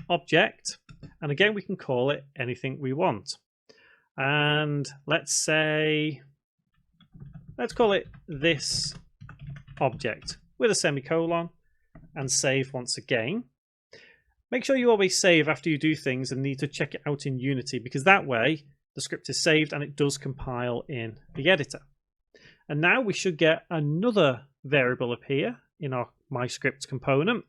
object, and again we can call it anything we want. And let's call it this object with a semicolon, and save once again. Make sure you always save after you do things and need to check it out in Unity, because that way the script is saved and it does compile in the editor. And now we should get another variable appear in our MyScript component,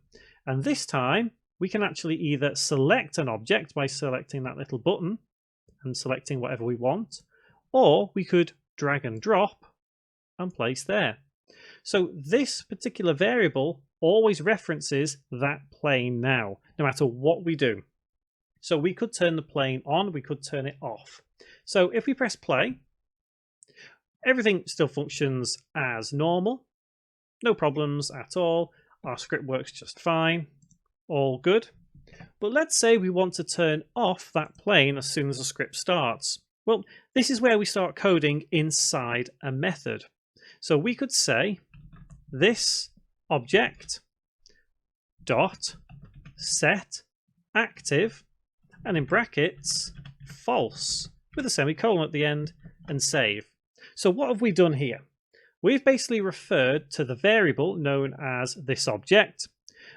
and this time we can actually either select an object by selecting that little button and selecting whatever we want, or we could drag and drop and place there. So this particular variable always references that plane now, no matter what we do. So we could turn the plane on, we could turn it off. So if we press play, everything still functions as normal, no problems at all. Our script works just fine, all good. But let's say we want to turn off that plane as soon as the script starts. Well, this is where we start coding inside a method. So we could say this object dot set active, and in brackets false with a semicolon at the end, and save. So what have we done here? We've basically referred to the variable known as this object.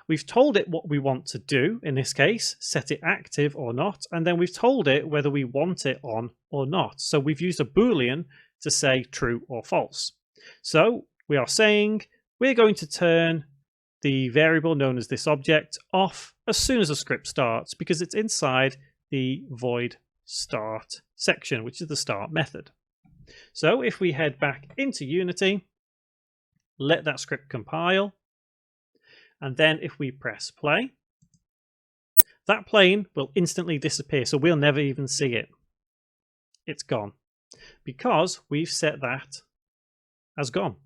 We've told it what we want to do, in this case set it active or not, and then we've told it whether we want it on or not. So we've used a boolean to say true or false. So we are saying we're going to turn the variable known as this object off as soon as the script starts, because it's inside the void start section, which is the start method. So if we head back into Unity, let that script compile, and then if we press play, that plane will instantly disappear, so we'll never even see it. It's gone because we've set that as gone.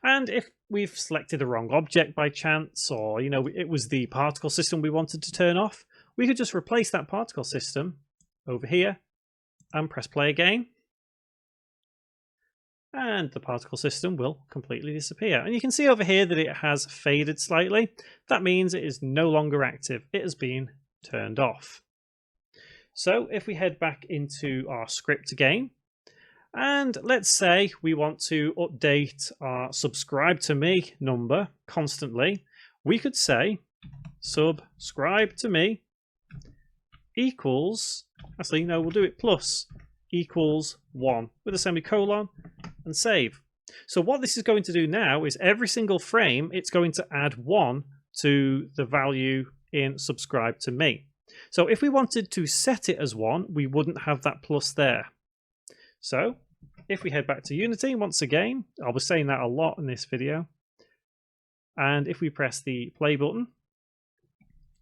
And if we've selected the wrong object by chance, or it was the particle system we wanted to turn off, we could just replace that particle system over here and press play again, and the particle system will completely disappear. And you can see over here that it has faded slightly. That means it is no longer active. It has been turned off. So if we head back into our script again, and let's say we want to update our subscribe to me number constantly, we could say subscribe to me equals, actually no, we'll do it plus equals 1 with a semicolon, and save. So what this is going to do now is every single frame it's going to add 1 to the value in subscribe to me. So if we wanted to set it as 1, we wouldn't have that plus there. So if we head back to Unity once again, I was saying that a lot in this video, and if we press the play button,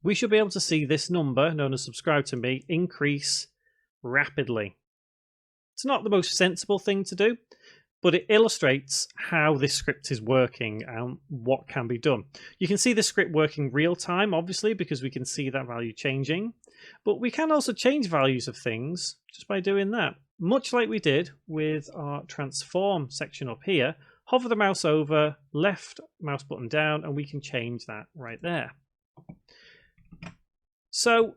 we should be able to see this number known as subscribe to me increase rapidly. It's not the most sensible thing to do, but it illustrates how this script is working and what can be done. You can see the script working real time, obviously, because we can see that value changing, but we can also change values of things just by doing that. Much like we did with our transform section up here, hover the mouse over, left mouse button down, and we can change that right there. So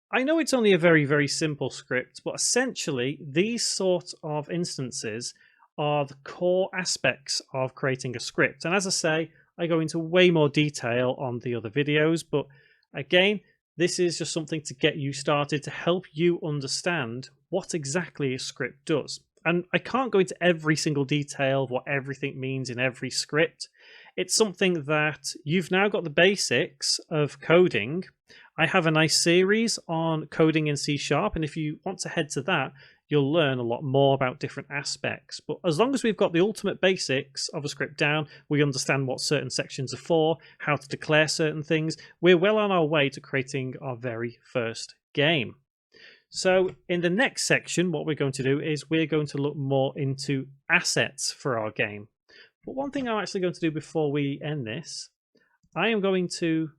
I know it's only a very, very simple script, but essentially these sort of instances are the core aspects of creating a script. And as I say, I go into way more detail on the other videos, but again, this is just something to get you started, to help you understand what exactly a script does. And I can't go into every single detail of what everything means in every script. It's something that you've now got the basics of coding. I have a nice series on coding in C#, and if you want to head to that, you'll learn a lot more about different aspects. But as long as we've got the ultimate basics of a script down, we understand what certain sections are for, how to declare certain things, we're well on our way to creating our very first game. So in the next section, what we're going to do is we're going to look more into assets for our game. But one thing I'm actually going to do before we end this, I am going to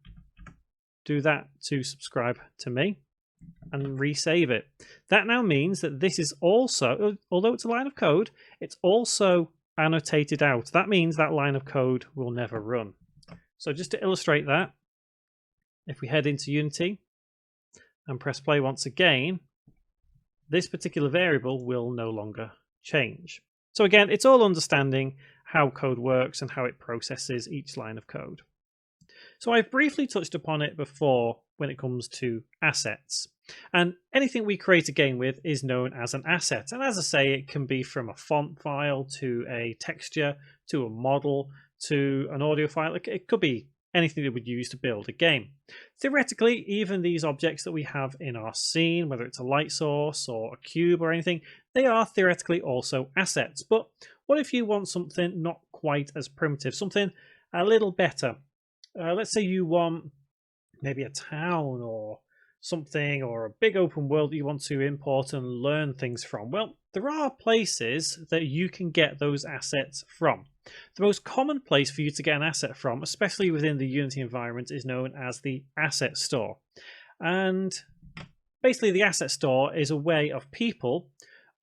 do that to subscribe to me and resave it. That now means that this is also, although it's a line of code, it's also annotated out. That means that line of code will never run. So just to illustrate that, if we head into Unity and press play once again, this particular variable will no longer change. So again, it's all understanding how code works and how it processes each line of code. So I've briefly touched upon it before when it comes to assets. And anything we create a game with is known as an asset. And as I say, it can be from a font file to a texture to a model to an audio file. It could be anything that we'd use to build a game. Theoretically, even these objects that we have in our scene, whether it's a light source or a cube or anything, they are theoretically also assets. But what if you want something not quite as primitive, something a little better? Let's say you want maybe a town or something, or a big open world that you want to import and learn things from. Well, there are places that you can get those assets from. The most common place for you to get an asset from, especially within the Unity environment, is known as the asset store. And basically the asset store is a way of people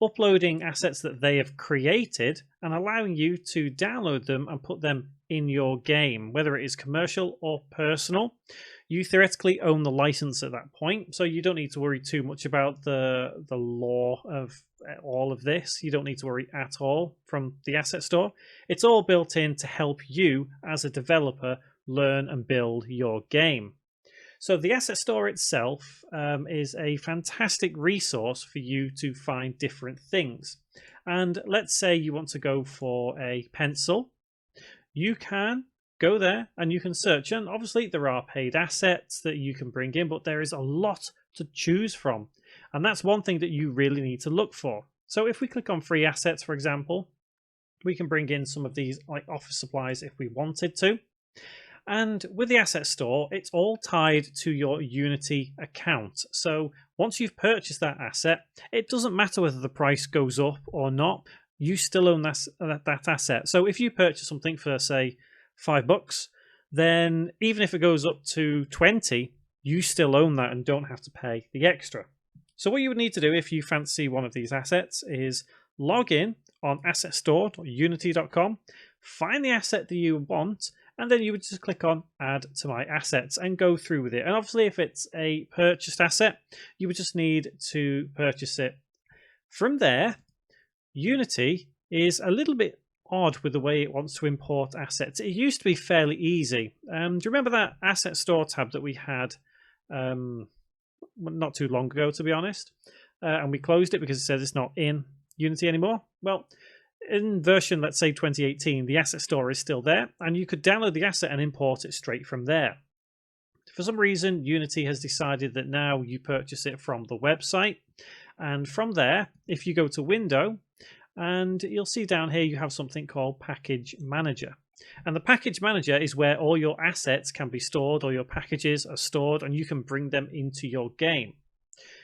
uploading assets that they have created and allowing you to download them and put them in your game, whether it is commercial or personal. You theoretically own the license at that point, so you don't need to worry too much about the law of all of this. You don't need to worry at all from the asset store. It's all built in to help you as a developer learn and build your game. So the asset store itself is a fantastic resource for you to find different things. And let's say you want to go for a pencil. You can go there and you can search, and obviously there are paid assets that you can bring in, but there is a lot to choose from, and that's one thing that you really need to look for. So if we click on free assets, for example, we can bring in some of these like office supplies if we wanted to. And with the asset store, it's all tied to your Unity account. So once you've purchased that asset, it doesn't matter whether the price goes up or not, you still own that asset. So if you purchase something for, say, $5, then even if it goes up to 20, you still own that and don't have to pay the extra. So what you would need to do if you fancy one of these assets is log in on assetstore.unity.com, find the asset that you want, and then you would just click on add to my assets and go through with it. And obviously if it's a purchased asset, you would just need to purchase it. From there, Unity is a little bit odd with the way it wants to import assets. It used to be fairly easy. Do you remember that asset store tab that we had not too long ago, to be honest? And we closed it because it says it's not in Unity anymore. Well, in version, let's say 2018, the asset store is still there, and you could download the asset and import it straight from there. For some reason, Unity has decided that now you purchase it from the website, and from there, if you go to Window, and you'll see down here you have something called Package Manager. And the Package Manager is where all your assets can be stored, or your packages are stored, and you can bring them into your game.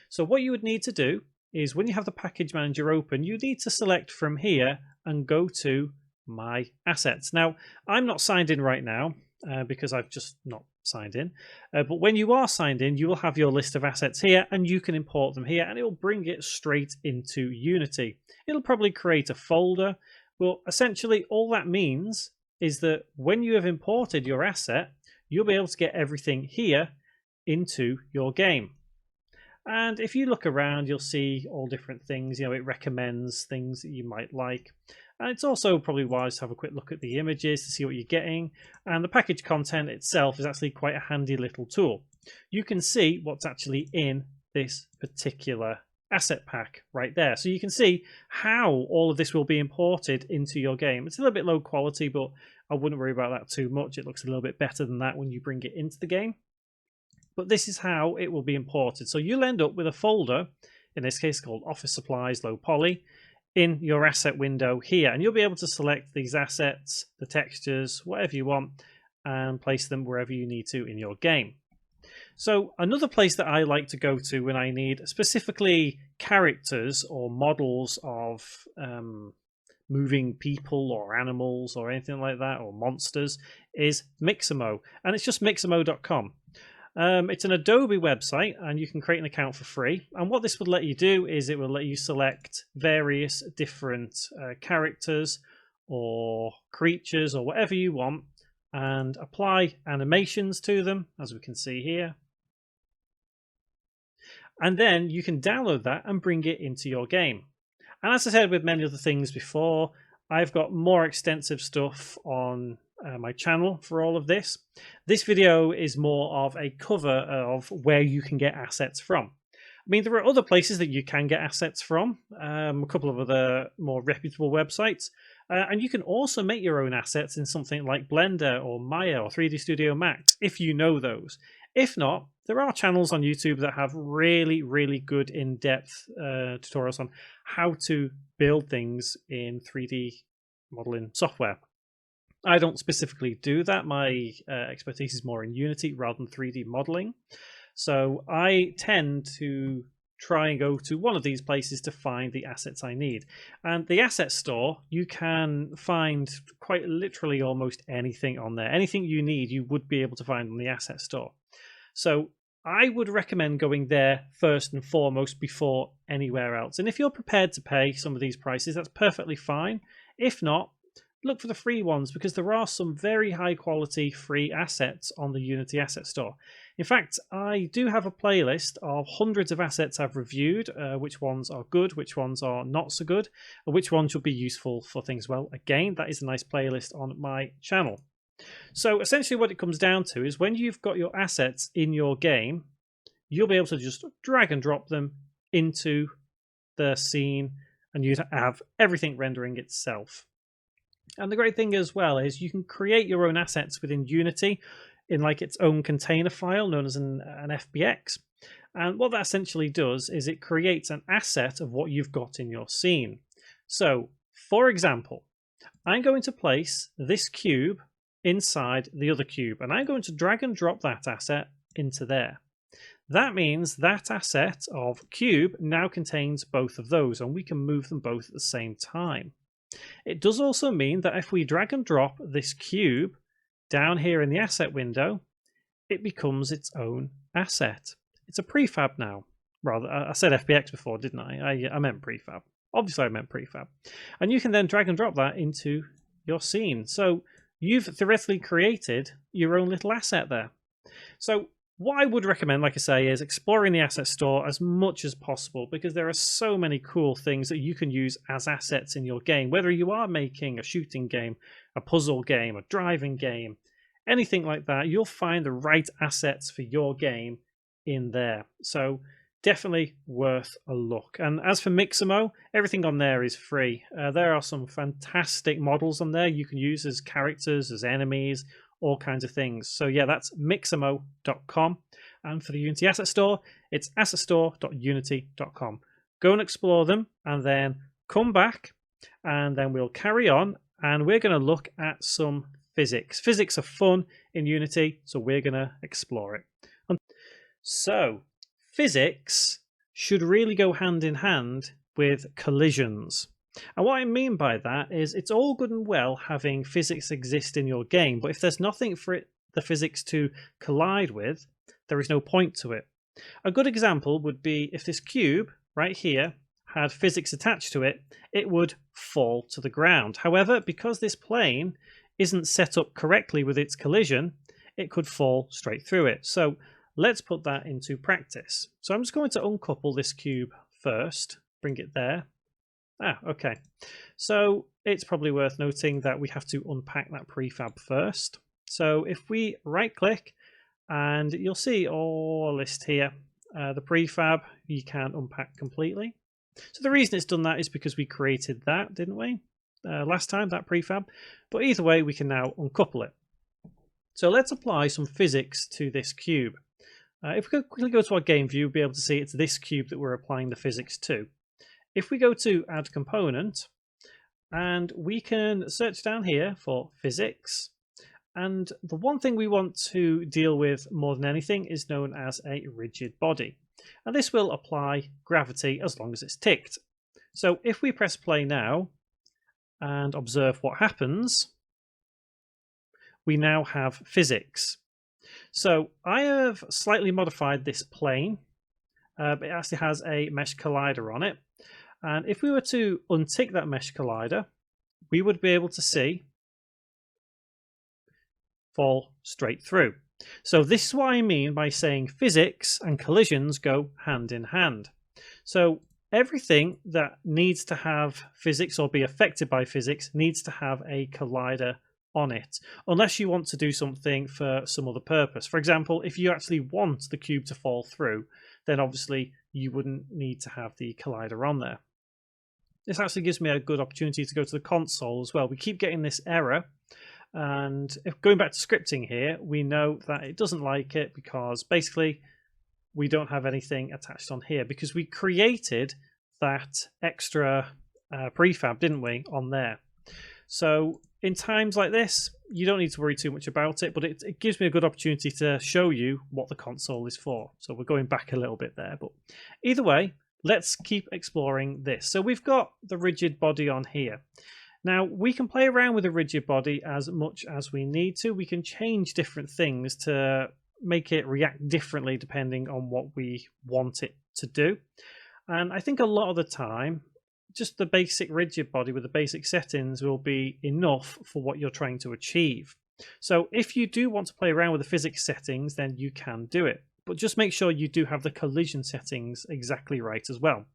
So what you would need to do is when you have the Package Manager open, you need to select from here and go to My Assets. Now, I'm not signed in right now because I've just not signed in. But when you are signed in, you will have your list of assets here, and you can import them here, and it will bring it straight into Unity. It'll probably create a folder, but essentially all that means is that when you have imported your asset, you'll be able to get everything here into your game. And if you look around, you'll see all different things. It recommends things that you might like. And it's also probably wise to have a quick look at the images to see what you're getting. And the package content itself is actually quite a handy little tool. You can see what's actually in this particular asset pack right there. So you can see how all of this will be imported into your game. It's a little bit low quality, but I wouldn't worry about that too much. It looks a little bit better than that when you bring it into the game. But this is how it will be imported. So you'll end up with a folder, in this case called Office Supplies Low Poly, in your asset window here. And you'll be able to select these assets, the textures, whatever you want, and place them wherever you need to in your game. So another place that I like to go to when I need specifically characters or models of moving people or animals or anything like that, or monsters, is Mixamo. And it's just mixamo.com. It's an Adobe website, and you can create an account for free. And what this would let you do is it will let you select various different characters or creatures or whatever you want and apply animations to them, as we can see here. And then you can download that and bring it into your game. And as I said with many other things before, I've got more extensive stuff on my channel for all of this. This video is more of a cover of where you can get assets from. I mean, there are other places that you can get assets from, a couple of other more reputable websites, and you can also make your own assets in something like Blender or Maya or 3D Studio Max, if you know those. If not, there are channels on YouTube that have really, really good in-depth tutorials on how to build things in 3D modeling software. I don't specifically do that. My expertise is more in Unity rather than 3D modeling. So I tend to try and go to one of these places to find the assets I need. And the asset store, you can find quite literally almost anything on there. Anything you need, you would be able to find on the asset store. So I would recommend going there first and foremost before anywhere else. And if you're prepared to pay some of these prices, that's perfectly fine. If not, look for the free ones, because there are some very high quality free assets on the Unity Asset Store. In fact, I do have a playlist of hundreds of assets I've reviewed, which ones are good, which ones are not so good, and which ones will be useful for things. Well, again, that is a nice playlist on my channel. So essentially what it comes down to is when you've got your assets in your game, you'll be able to just drag and drop them into the scene and you have everything rendering itself. And the great thing as well is you can create your own assets within Unity in like its own container file known as an FBX. And what that essentially does is it creates an asset of what you've got in your scene. So, for example, I'm going to place this cube inside the other cube, and I'm going to drag and drop that asset into there. That means that asset of cube now contains both of those, and we can move them both at the same time. It does also mean that if we drag and drop this cube down here in the asset window, it becomes its own asset. It's a prefab now. Rather, I said FBX before, didn't I? I meant prefab. Obviously, I meant prefab. And you can then drag and drop that into your scene. So you've theoretically created your own little asset there. So what I would recommend, like I say, is exploring the asset store as much as possible, because there are so many cool things that you can use as assets in your game, whether you are making a shooting game, a puzzle game, a driving game, anything like that. You'll find the right assets for your game in there. So definitely worth a look. And as for Mixamo, everything on there is free. There are some fantastic models on there you can use as characters, as enemies, all kinds of things. So yeah, that's mixamo.com. And for the Unity Asset Store, it's assetstore.unity.com. Go and explore them and then come back, and then we'll carry on, and we're going to look at some physics. Physics are fun in Unity, so we're going to explore it. So physics should really go hand in hand with collisions. And what I mean by that is it's all good and well having physics exist in your game, but if there's nothing for the physics to collide with, there is no point to it. A good example would be if this cube right here had physics attached to it, it would fall to the ground. However, because this plane isn't set up correctly with its collision, it could fall straight through it. So let's put that into practice. So I'm just going to uncouple this cube first, bring it there. Okay. So it's probably worth noting that we have to unpack that prefab first. So if we right click, and you'll see all list here, the prefab you can unpack completely. So the reason it's done that is because we created that, didn't we? Last time, that prefab. But either way, we can now uncouple it. So let's apply some physics to this cube. If we quickly go to our game view, we'll be able to see it's this cube that we're applying the physics to. If we go to add component, and we can search down here for physics, and the one thing we want to deal with more than anything is known as a rigid body, and this will apply gravity as long as it's ticked. So if we press play now and observe what happens, we now have physics. So I have slightly modified this plane, but it actually has a mesh collider on it. And if we were to untick that mesh collider, we would be able to see fall straight through. So this is what I mean by saying physics and collisions go hand in hand. So everything that needs to have physics or be affected by physics needs to have a collider on it, unless you want to do something for some other purpose. For example, if you actually want the cube to fall through, then obviously you wouldn't need to have the collider on there. This actually gives me a good opportunity to go to the console as well. We keep getting this error, and if going back to scripting here, we know that it doesn't like it because basically we don't have anything attached on here because we created that extra prefab, didn't we, on there. So in times like this, you don't need to worry too much about it, but it gives me a good opportunity to show you what the console is for. So we're going back a little bit there, but either way, let's keep exploring this. So we've got the rigid body on here. Now we can play around with the rigid body as much as we need to. We can change different things to make it react differently depending on what we want it to do. And I think a lot of the time, just the basic rigid body with the basic settings will be enough for what you're trying to achieve. So if you do want to play around with the physics settings, then you can do it. But just make sure you do have the collision settings exactly right as well.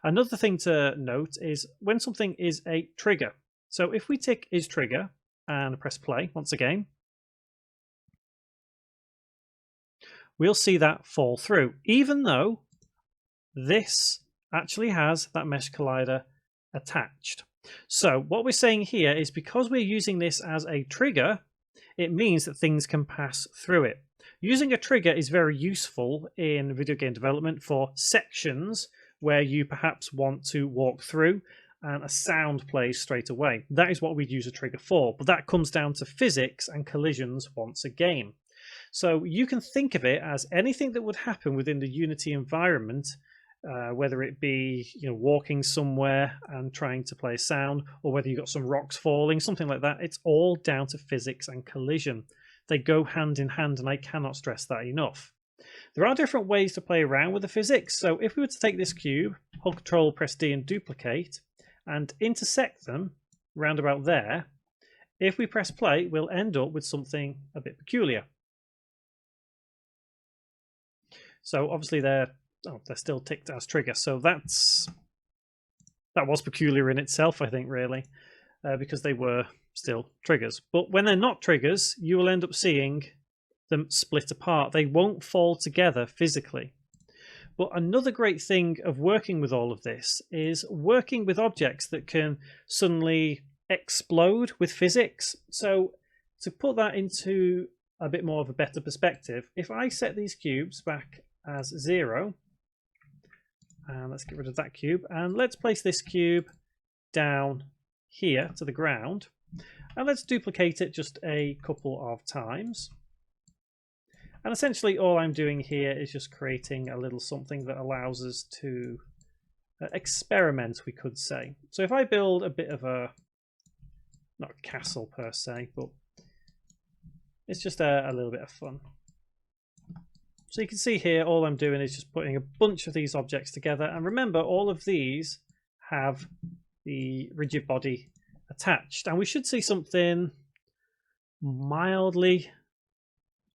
Another thing to note is when something is a trigger. So if we tick is trigger and press play once again, we'll see that fall through, even though this actually has that mesh collider attached. So what we're saying here is because we're using this as a trigger, it means that things can pass through it. Using a trigger is very useful in video game development for sections where you perhaps want to walk through and a sound plays straight away. That is what we'd use a trigger for, but that comes down to physics and collisions once again. So you can think of it as anything that would happen within the Unity environment, whether it be walking somewhere and trying to play sound, or whether you've got some rocks falling, something like that. It's all down to physics and collision. They go hand in hand, and I cannot stress that enough. There are different ways to play around with the physics. So if we were to take this cube, hold Control, press D and duplicate, and intersect them round about there, if we press play, we'll end up with something a bit peculiar. So obviously they're still ticked as trigger. So that was peculiar in itself, I think, really, because they were still triggers. But when they're not triggers, you will end up seeing them split apart. They won't fall together physically. But another great thing of working with all of this is working with objects that can suddenly explode with physics. So to put that into a bit more of a better perspective, if I set these cubes back as 0, and let's get rid of that cube, and let's place this cube down here to the ground, and let's duplicate it just a couple of times. And essentially all I'm doing here is just creating a little something that allows us to experiment, we could say. So if I build a bit of a, not a castle per se, but it's just a little bit of fun. So you can see here, all I'm doing is just putting a bunch of these objects together. And remember, all of these have the rigid body attached. And we should see something mildly,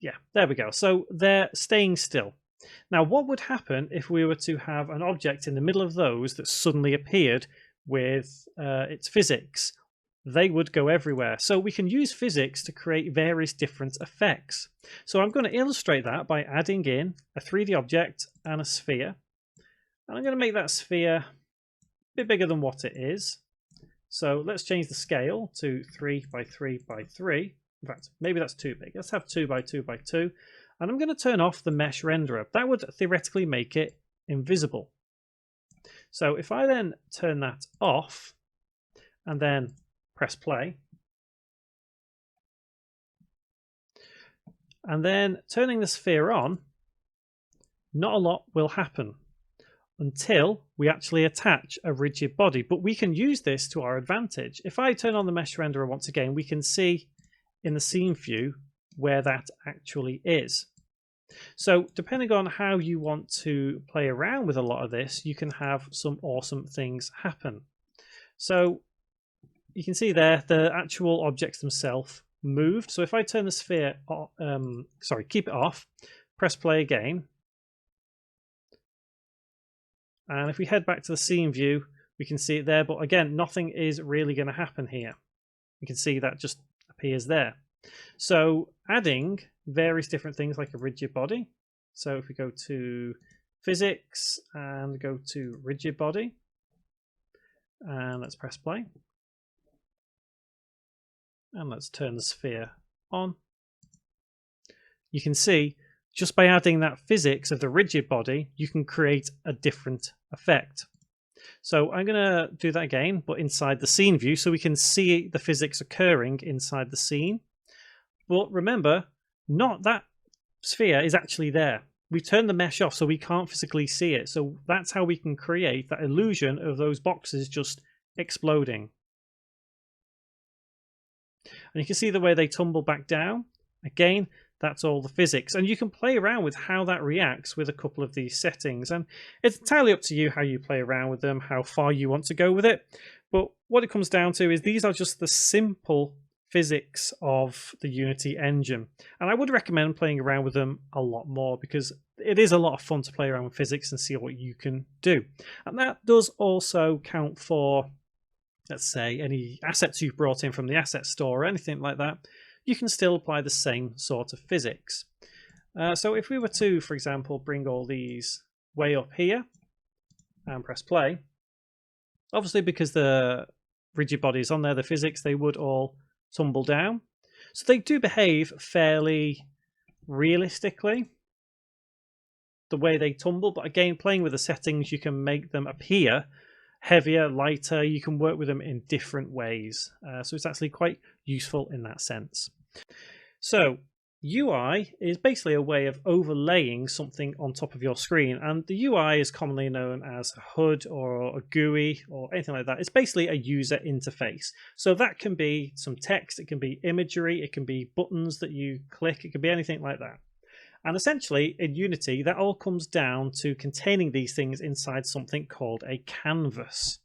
yeah, there we go. So they're staying still. Now, what would happen if we were to have an object in the middle of those that suddenly appeared with its physics? They would go everywhere. So we can use physics to create various different effects. So I'm going to illustrate that by adding in a 3D object and a sphere. And I'm going to make that sphere a bit bigger than what it is. So let's change the scale to 3 by 3 by 3. In fact, maybe that's too big. Let's have 2 by 2 by 2. And I'm going to turn off the mesh renderer. That would theoretically make it invisible. So if I then turn that off and then press play, and then turning the sphere on, not a lot will happen until we actually attach a rigid body. But we can use this to our advantage. If I turn on the mesh renderer once again, we can see in the scene view where that actually is. So depending on how you want to play around with a lot of this, you can have some awesome things happen. So you can see there the actual objects themselves moved. So if I turn the sphere, keep it off, press play again, and if we head back to the scene view, we can see it there. But again, nothing is really going to happen here. You can see that just appears there. So adding various different things like a rigid body. So if we go to physics and go to rigid body, and let's press play. And let's turn the sphere on. You can see just by adding that physics of the rigid body, you can create a different effect. So I'm going to do that again, but inside the scene view, so we can see the physics occurring inside the scene. But remember, not that sphere is actually there. We turned the mesh off so we can't physically see it. So that's how we can create that illusion of those boxes just exploding. And you can see the way they tumble back down. Again, that's all the physics. And you can play around with how that reacts with a couple of these settings. And it's entirely up to you how you play around with them, how far you want to go with it. But what it comes down to is these are just the simple physics of the Unity engine. And I would recommend playing around with them a lot more because it is a lot of fun to play around with physics and see what you can do. And that does also count for, let's say, any assets you've brought in from the asset store or anything like that. You can still apply the same sort of physics. So if we were to, for example, bring all these way up here and press play, obviously because the rigid body is on there, the physics, they would all tumble down. So they do behave fairly realistically, the way they tumble. But again, playing with the settings, you can make them appear heavier, lighter. You can work with them in different ways. So it's actually quite useful in that sense. So UI is basically a way of overlaying something on top of your screen, and the UI is commonly known as a HUD or a GUI or anything like that. It's basically a user interface. So that can be some text, it can be imagery, it can be buttons that you click, it can be anything like that. And essentially in Unity, that all comes down to containing these things inside something called a canvas.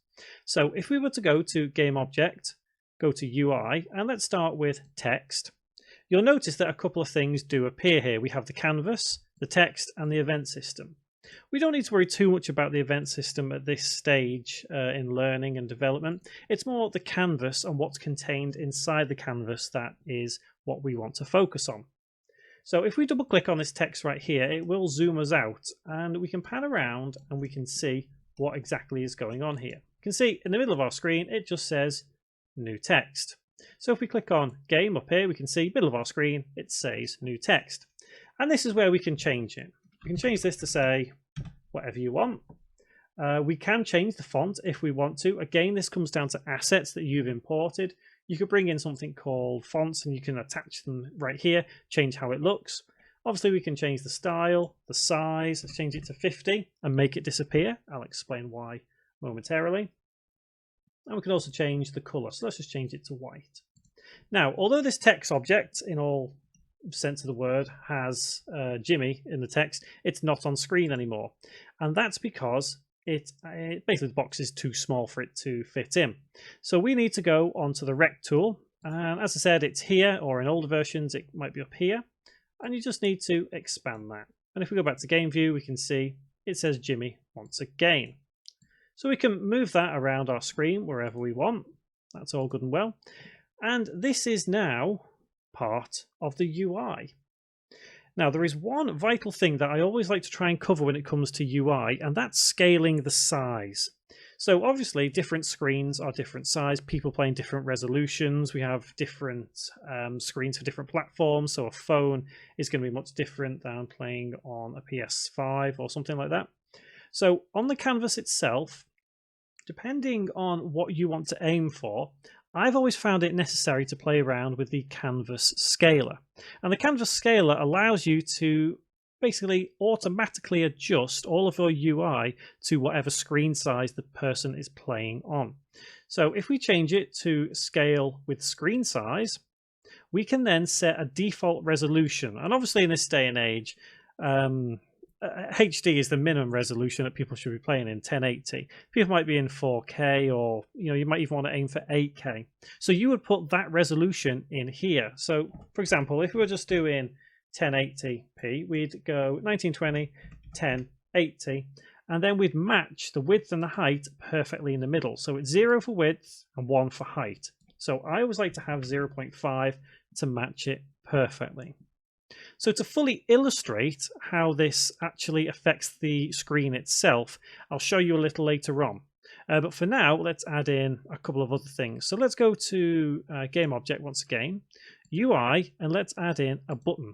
So if we were to go to Game Object, go to UI, and let's start with text, you'll notice that a couple of things do appear here. We have the canvas, the text, and the event system. We don't need to worry too much about the event system at this stage in learning and development. It's more the canvas and what's contained inside the canvas that is what we want to focus on. So if we double click on this text right here, it will zoom us out and we can pan around and we can see what exactly is going on here. You can see in the middle of our screen, it just says new text. So if we click on game up here, we can see middle of our screen, it says new text. And this is where we can change it. We can change this to say whatever you want. We can change the font if we want to. Again, this comes down to assets that you've imported. You could bring in something called fonts and you can attach them right here, change how it looks. Obviously, we can change the style, the size, let's change it to 50 and make it disappear. I'll explain why momentarily. And we can also change the color. So let's just change it to white. Now, although this text object, in all sense of the word, has Jimmy in the text, it's not on screen anymore. And that's because basically the box is too small for it to fit in. So we need to go onto the rect tool. And as I said, it's here, or in older versions, it might be up here. And you just need to expand that. And if we go back to game view, we can see it says Jimmy once again. So we can move that around our screen wherever we want. That's all good and well. And this is now part of the UI. Now, there is one vital thing that I always like to try and cover when it comes to UI, and that's scaling the size. So obviously, different screens are different size. People play in different resolutions. We have different screens for different platforms. So a phone is going to be much different than playing on a PS5 or something like that. So on the canvas itself, depending on what you want to aim for, I've always found it necessary to play around with the canvas scaler. And the canvas scaler allows you to basically automatically adjust all of your UI to whatever screen size the person is playing on. So if we change it to scale with screen size, we can then set a default resolution. And obviously in this day and age, HD is the minimum resolution that people should be playing in, 1080. People might be in 4K, or you might even want to aim for 8K. So you would put that resolution in here. So for example, if we were just doing 1080p, we'd go 1920, 1080, and then we'd match the width and the height perfectly in the middle. So it's 0 for width and 1 for height. So I always like to have 0.5 to match it perfectly. So to fully illustrate how this actually affects the screen itself, I'll show you a little later on. But for now, let's add in a couple of other things. So let's go to Game Object once again, UI, and let's add in a button.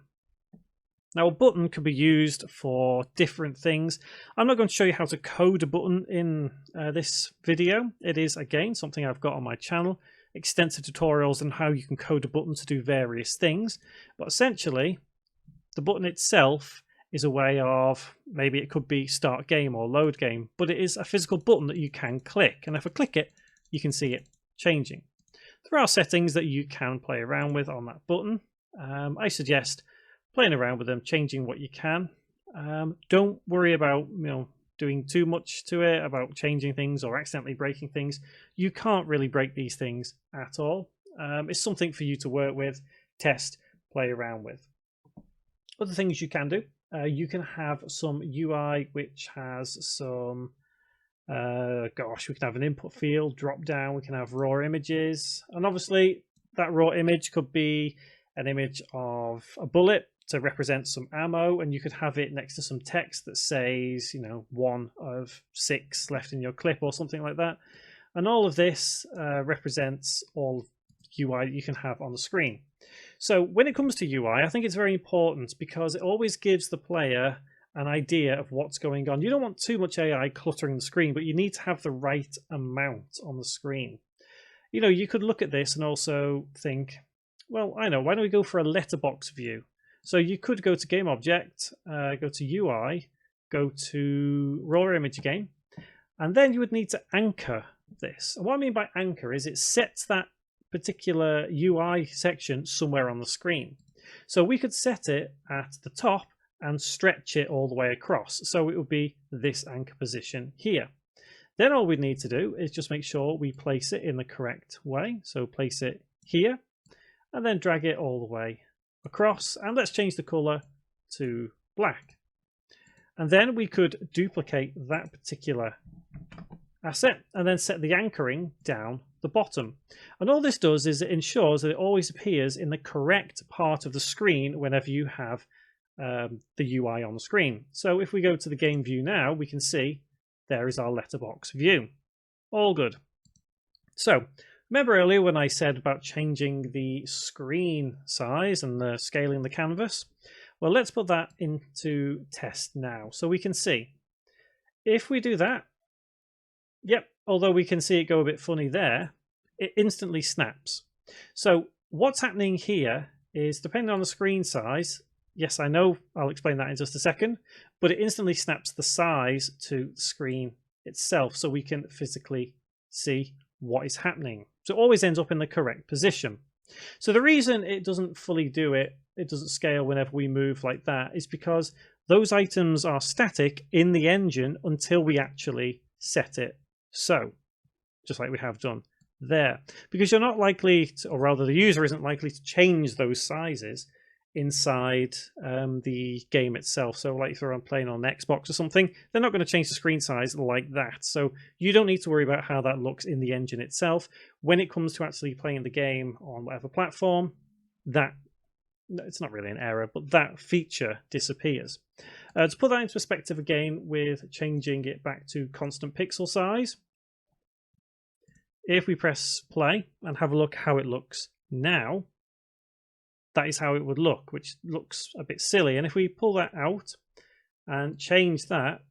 Now, a button can be used for different things. I'm not going to show you how to code a button in this video. It is, again, something I've got on my channel. Extensive tutorials on how you can code a button to do various things. But essentially, the button itself is a way of, maybe it could be start game or load game, but it is a physical button that you can click. And if I click it, you can see it changing. There are settings that you can play around with on that button. I suggest playing around with them, changing what you can. Don't worry about doing too much to it, about changing things or accidentally breaking things. You can't really break these things at all. It's something for you to work with, test, play around with. Other things you can do, you can have some UI which has some we can have an input field drop down, we can have raw images, and obviously that raw image could be an image of a bullet to represent some ammo, and you could have it next to some text that says 1 of 6 left in your clip or something like that. And all of this represents all UI that you can have on the screen. So when it comes to UI, I think it's very important because it always gives the player an idea of what's going on. You don't want too much AI cluttering the screen, but you need to have the right amount on the screen. You could look at this and also think, well, I know, why don't we go for a letterbox view? So you could go to Game Object, go to UI, go to Raw Image again, and then you would need to anchor this. And what I mean by anchor is it sets that particular UI section somewhere on the screen. So we could set it at the top and stretch it all the way across. So it would be this anchor position here. Then all we need to do is just make sure we place it in the correct way. So place it here and then drag it all the way across, and let's change the color to black. And then we could duplicate that particular asset and then set the anchoring down the bottom. And all this does is it ensures that it always appears in the correct part of the screen whenever you have the UI on the screen. So if we go to the game view now, we can see there is our letterbox view. All good. So remember earlier when I said about changing the screen size and scaling the canvas? Well, let's put that into test now so we can see. If we do that, yep, although we can see it go a bit funny there, it instantly snaps. So what's happening here is, depending on the screen size, yes, I know, I'll explain that in just a second, but it instantly snaps the size to the screen itself so we can physically see what is happening. So it always ends up in the correct position. So the reason it doesn't fully do it, it doesn't scale whenever we move like that, is because those items are static in the engine until we actually set it so, just like we have done there. Because you're not likely to, or rather the user isn't likely to change those sizes inside the game itself. So like if they're playing on Xbox or something, they're not going to change the screen size like that. So you don't need to worry about how that looks in the engine itself. When it comes to actually playing the game on whatever platform, that it's not really an error, but that feature disappears. To put that into perspective again with changing it back to constant pixel size, if we press play and have a look how it looks now, that is how it would look, which looks a bit silly. And if we pull that out and change that,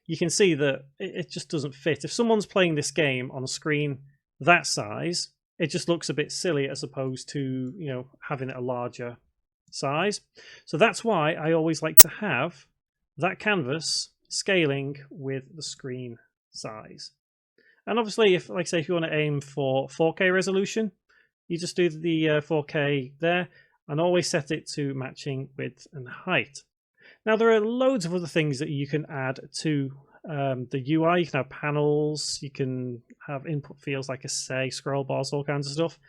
you can see that it just doesn't fit. If someone's playing this game on a screen that size, it just looks a bit silly as opposed to, having it a larger size. So that's why I always like to have that canvas scaling with the screen size. And obviously, if, like I say, if you want to aim for 4K resolution, you just do the 4K there, and always set it to matching width and height. Now, there are loads of other things that you can add to the UI. You can have panels, you can have input fields like I say, scroll bars, all kinds of stuff.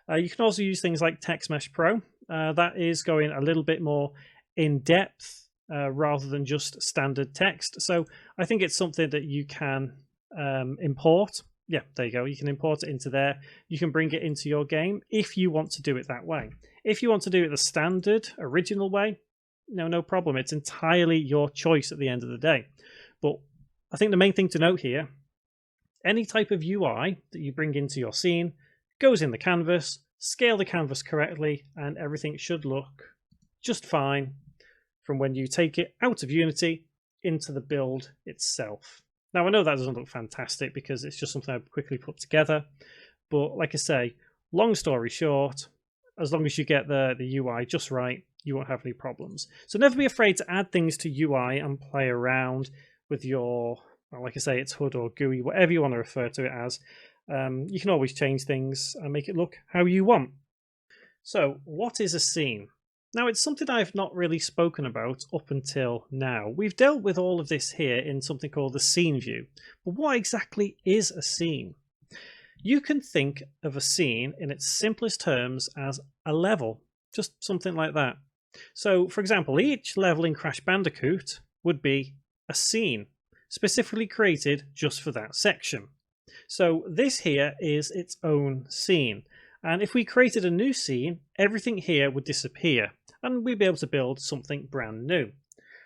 You can also use things like Text Mesh Pro. That is going a little bit more in depth rather than just standard text. So I think it's something that you can import. Yeah, there you go. You can import it into there. You can bring it into your game if you want to do it that way. If you want to do it the standard, original way, no problem. It's entirely your choice at the end of the day. But I think the main thing to note here, any type of UI that you bring into your scene goes in the canvas, scale the canvas correctly, and everything should look just fine from when you take it out of Unity into the build itself. Now, I know that doesn't look fantastic because it's just something I've quickly put together. But like I say, long story short, as long as you get the UI just right, you won't have any problems. So never be afraid to add things to UI and play around with your, well, like I say, it's HUD or GUI, whatever you want to refer to it as. You can always change things and make it look how you want. So what is a scene? Now, it's something I've not really spoken about up until now. We've dealt with all of this here in something called the scene view. But what exactly is a scene? You can think of a scene in its simplest terms as a level, just something like that. So, for example, each level in Crash Bandicoot would be a scene, specifically created just for that section. So this here is its own scene. And if we created a new scene, everything here would disappear and we'd be able to build something brand new.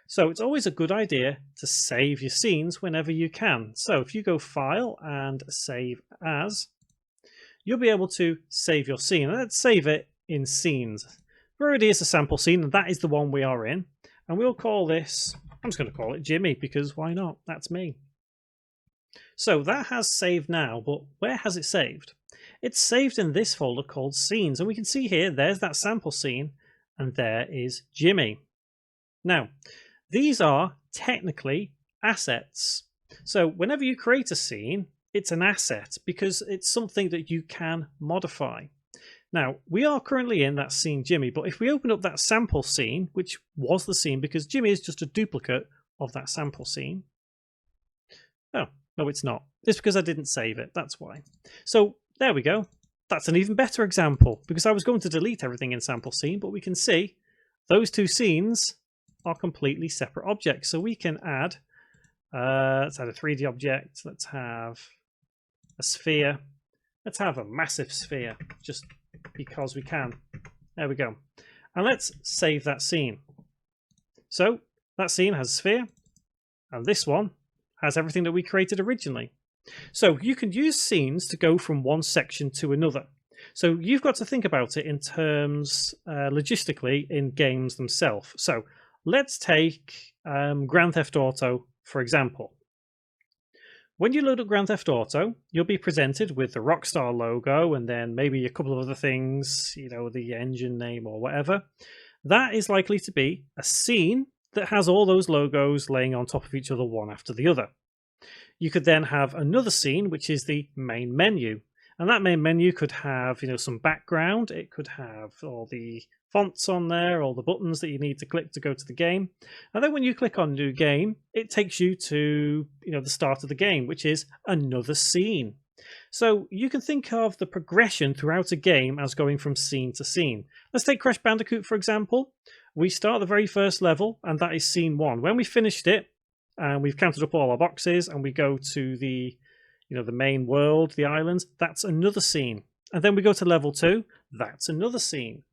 So it's always a good idea to save your scenes whenever you can. So if you go File and Save As, you'll be able to save your scene. And let's save it in Scenes. There already is a sample scene, and that is the one we are in. And we'll call this, I'm just going to call it Jimmy, because why not? That's me. So that has saved now, but where has it saved? It's saved in this folder called Scenes, and we can see here, there's that sample scene, and there is Jimmy. Now, these are technically assets. So whenever you create a scene, it's an asset because it's something that you can modify. Now, we are currently in that scene Jimmy, but if we open up that sample scene, which was the scene because Jimmy is just a duplicate of that sample scene. Oh, no, it's not. It's because I didn't save it. That's why. So there we go. That's an even better example because I was going to delete everything in sample scene, but we can see those two scenes are completely separate objects. So we can add, let's add a 3D object. Let's have a sphere. Let's have a massive sphere just because we can. There we go. And let's save that scene. So that scene has a sphere and this one has everything that we created originally. So you can use scenes to go from one section to another. So you've got to think about it in terms logistically in games themselves. So let's take Grand Theft Auto, for example. When you load up Grand Theft Auto, you'll be presented with the Rockstar logo and then maybe a couple of other things, you know, the engine name or whatever. That is likely to be a scene that has all those logos laying on top of each other one after the other. You could then have another scene, which is the main menu. And that main menu could have, you know, some background. It could have all the fonts on there, all the buttons that you need to click to go to the game. And then when you click on New Game, it takes you to, you know, the start of the game, which is another scene. So you can think of the progression throughout a game as going from scene to scene. Let's take Crash Bandicoot, for example. We start the very first level, and that is scene 1. When we finished it, and we've counted up all our boxes, and we go to the, you know, the main world, the islands, that's another scene. And then we go to level 2, that's another scene.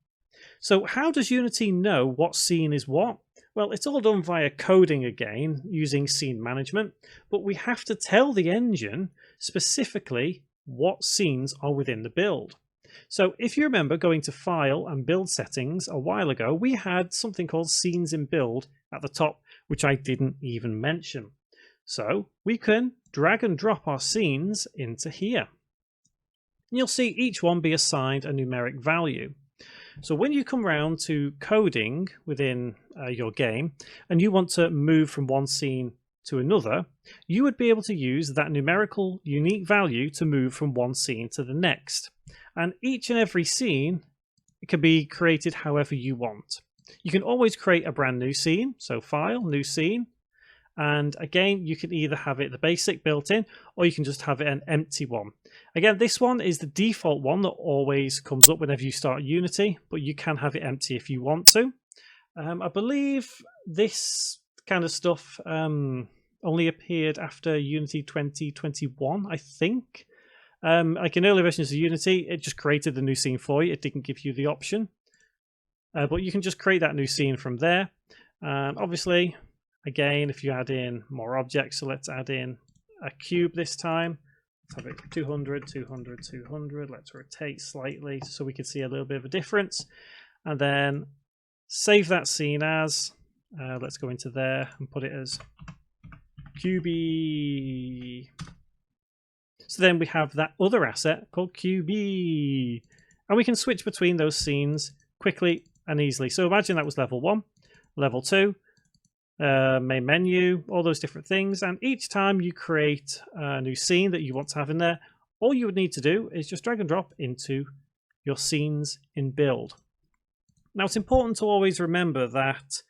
So how does Unity know what scene is what? Well, it's all done via coding again, using scene management, but we have to tell the engine specifically what scenes are within the build. So if you remember going to File and Build Settings a while ago, we had something called Scenes in Build at the top, which I didn't even mention. So we can drag and drop our scenes into here. You'll see each one be assigned a numeric value. So when you come around to coding within your game and you want to move from one scene to another, you would be able to use that numerical unique value to move from one scene to the next. And each and every scene can be created however you want. You can always create a brand new scene. So File, New Scene. And again, you can either have it the basic built in, or you can just have it an empty one. Again, this one is the default one that always comes up whenever you start Unity, but you can have it empty if you want to. I believe this kind of stuff only appeared after Unity 2021, I think. Like in early versions of Unity, it just created the new scene for you. It didn't give you the option. But you can just create that new scene from there. Obviously, again, if you add in more objects, so let's add in a cube this time. Let's have it 200, 200, 200. Let's rotate slightly so we can see a little bit of a difference. And then save that scene as, let's go into there and put it as QB. So then we have that other asset called QB. And we can switch between those scenes quickly and easily. So imagine that was level 1, level 2, main menu, all those different things. And each time you create a new scene that you want to have in there, all you would need to do is just drag and drop into your scenes in build. Now, it's important to always remember that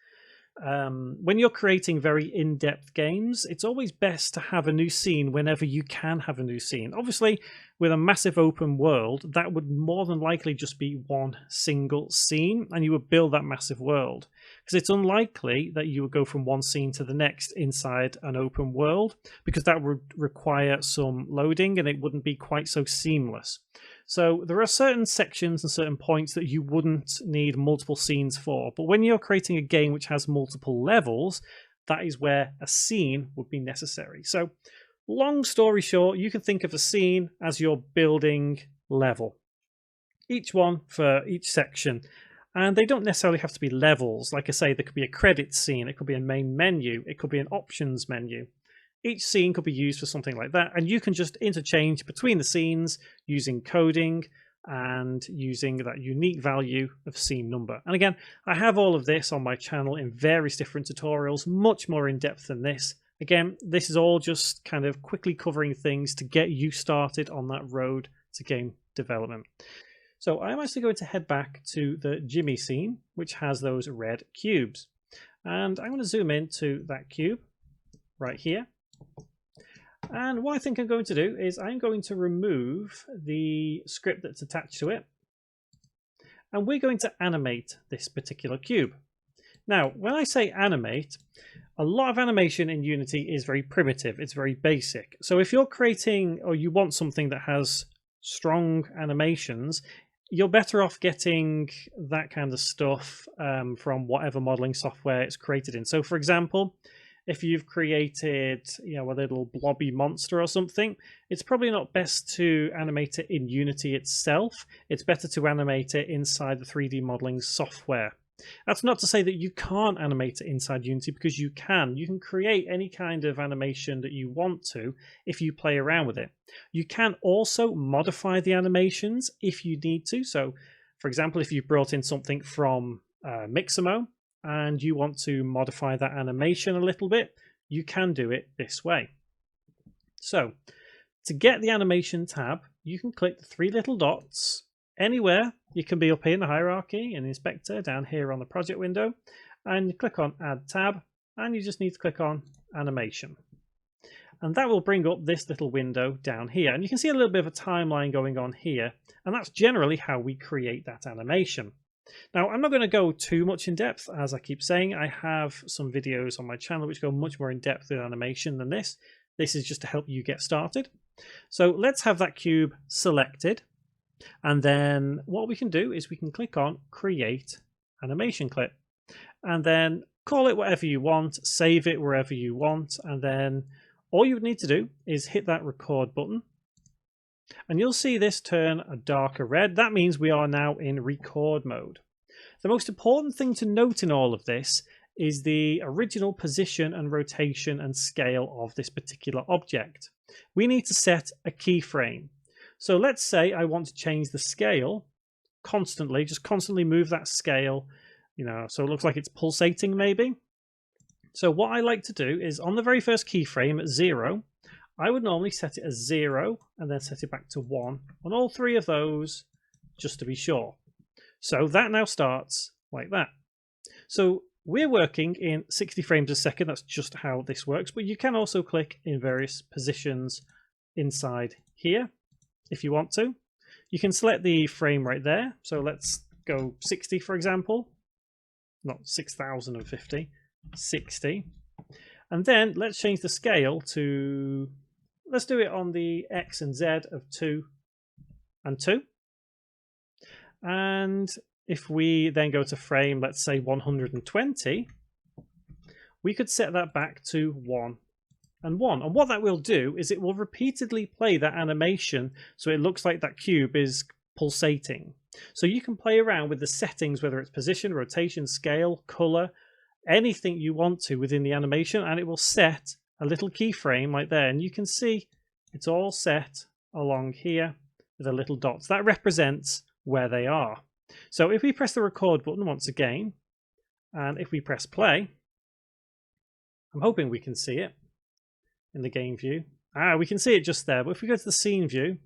when you're creating very in-depth games, it's always best to have a new scene whenever you can have a new scene. Obviously, with a massive open world, that would more than likely just be one single scene, and you would build that massive world. Because it's unlikely that you would go from one scene to the next inside an open world, because that would require some loading and it wouldn't be quite so seamless. So there are certain sections and certain points that you wouldn't need multiple scenes for. But when you're creating a game which has multiple levels, that is where a scene would be necessary. So long story short, you can think of a scene as your building level. Each one for each section. And they don't necessarily have to be levels. Like I say, there could be a credits scene, it could be a main menu, it could be an options menu. Each scene could be used for something like that, and you can just interchange between the scenes using coding and using that unique value of scene number. And again, I have all of this on my channel in various different tutorials, much more in depth than this. Again, this is all just kind of quickly covering things to get you started on that road to game development. So I'm actually going to head back to the Jimmy scene, which has those red cubes. And I'm going to zoom into that cube right here. And what I think I'm going to do is I'm going to remove the script that's attached to it. And we're going to animate this particular cube. Now, when I say animate, a lot of animation in Unity is very primitive. It's very basic. So if you're creating or you want something that has strong animations, you're better off getting that kind of stuff from whatever modeling software it's created in. So for example, if you've created, a little blobby monster or something, it's probably not best to animate it in Unity itself. It's better to animate it inside the 3D modeling software. That's not to say that you can't animate it inside Unity, because you can. You can create any kind of animation that you want to if you play around with it. You can also modify the animations if you need to. So, for example, if you've brought in something from Mixamo, and you want to modify that animation a little bit, you can do it this way. So to get the animation tab, you can click the 3 little dots anywhere. You can be up here in the hierarchy and inspector down here on the project window, and you click on add tab, and you just need to click on animation. And that will bring up this little window down here. And you can see a little bit of a timeline going on here. And that's generally how we create that animation. Now, I'm not going to go too much in depth. As I keep saying, I have some videos on my channel which go much more in depth with animation than this. This is just to help you get started. So let's have that cube selected. And then what we can do is we can click on Create Animation Clip. And then call it whatever you want, save it wherever you want. And then all you would need to do is hit that record button. And you'll see this turn a darker red. That means we are now in record mode. The most important thing to note in all of this is the original position and rotation and scale of this particular object. We need to set a keyframe. So let's say I want to change the scale constantly, just constantly move that scale, so it looks like it's pulsating maybe. So what I like to do is on the very first keyframe at 0, I would normally set it as 0 and then set it back to 1 on all 3 of those, just to be sure. So that now starts like that. So we're working in 60 frames a second. That's just how this works. But you can also click in various positions inside here if you want to. You can select the frame right there. So let's go 60, for example. Not 6050, 60. And then let's change the scale to, let's do it on the X and Z of 2 and 2. And if we then go to frame, let's say 120, we could set that back to 1 and 1. And what that will do is it will repeatedly play that animation so it looks like that cube is pulsating. So you can play around with the settings, whether it's position, rotation, scale, color, anything you want to within the animation, and it will set a little keyframe right there. And you can see it's all set along here with the little dots. That represents where they are. So if we press the record button once again, and if we press play, I'm hoping we can see it in the game view. We can see it just there, but if we go to the scene view,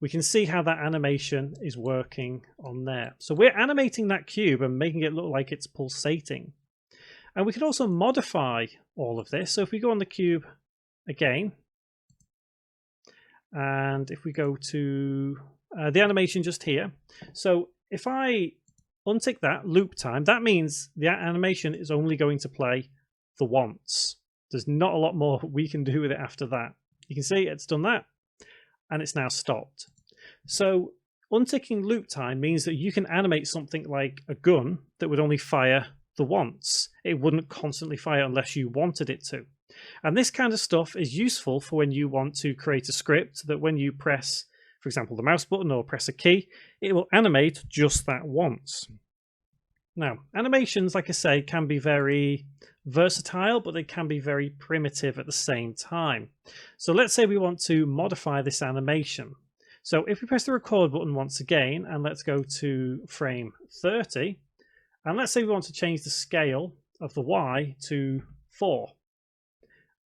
we can see how that animation is working on there. So we're animating that cube and making it look like it's pulsating. And we can also modify all of this. So if we go on the cube again, and if we go to the animation just here. So if I untick that loop time, that means the animation is only going to play the once. There's not a lot more we can do with it after that. You can see it's done that and it's now stopped. So unticking loop time means that you can animate something like a gun that would only fire the once. It wouldn't constantly fire unless you wanted it to. And this kind of stuff is useful for when you want to create a script that when you press, for example, the mouse button or press a key, it will animate just that once. Now, animations, like I say, can be very versatile, but they can be very primitive at the same time. So let's say we want to modify this animation. So if we press the record button once again, and let's go to frame 30, and let's say we want to change the scale of the Y to 4.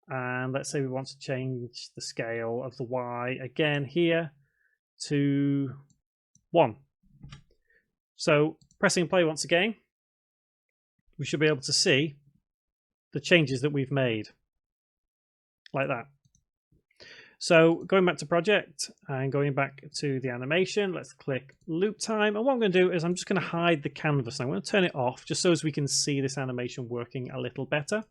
And let's say we want to change the scale of the Y again here to 1. So pressing play once again, we should be able to see the changes that we've made like that. So going back to project and going back to the animation, let's click loop time. And what I'm going to do is I'm just going to hide the canvas. I'm going to turn it off just so as we can see this animation working a little better.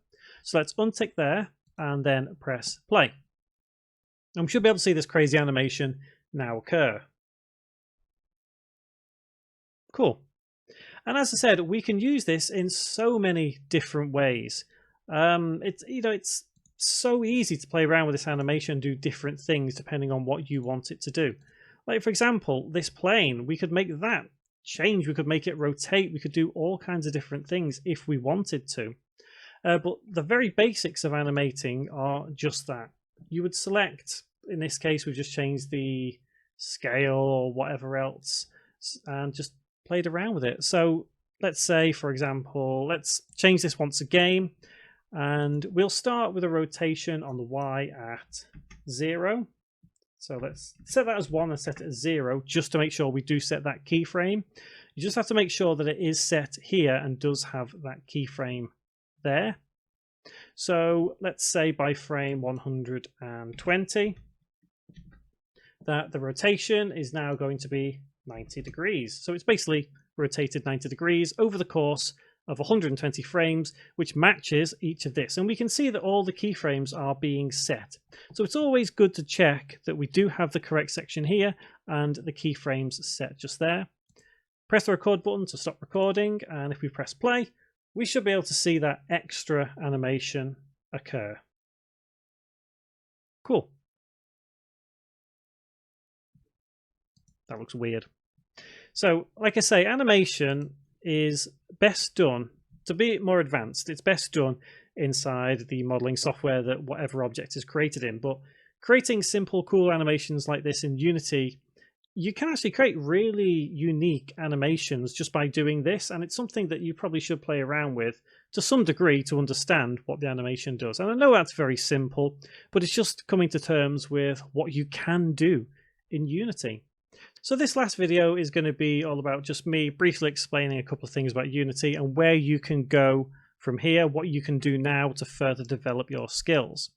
So let's untick there and then press play. And we should be able to see this crazy animation now occur. Cool. And as I said, we can use this in so many different ways. It's so easy to play around with this animation and do different things depending on what you want it to do. Like, for example, this plane, we could make that change, we could make it rotate, we could do all kinds of different things if we wanted to. But the very basics of animating are just that. You would select, in this case, we've just changed the scale or whatever else and just played around with it. So let's say, for example, let's change this once again. And we'll start with a rotation on the Y at 0. So let's set that as 1 and set it as 0 just to make sure we do set that keyframe. You just have to make sure that it is set here and does have that keyframe there. So let's say by frame 120 that the rotation is now going to be 90 degrees. So it's basically rotated 90 degrees over the course of 120 frames, which matches each of this. And we can see that all the keyframes are being set. So it's always good to check that we do have the correct section here and the keyframes set just there. Press the record button to stop recording, and if we press play, we should be able to see that extra animation occur. Cool. That looks weird. So, like I say, animation is best done, to be more advanced, it's best done inside the modeling software that whatever object is created in. But creating simple, cool animations like this in Unity, you can actually create really unique animations just by doing this. And it's something that you probably should play around with to some degree to understand what the animation does. And I know that's very simple, but it's just coming to terms with what you can do in Unity. So this last video is going to be all about just me briefly explaining a couple of things about Unity and where you can go from here, what you can do now to further develop your skills.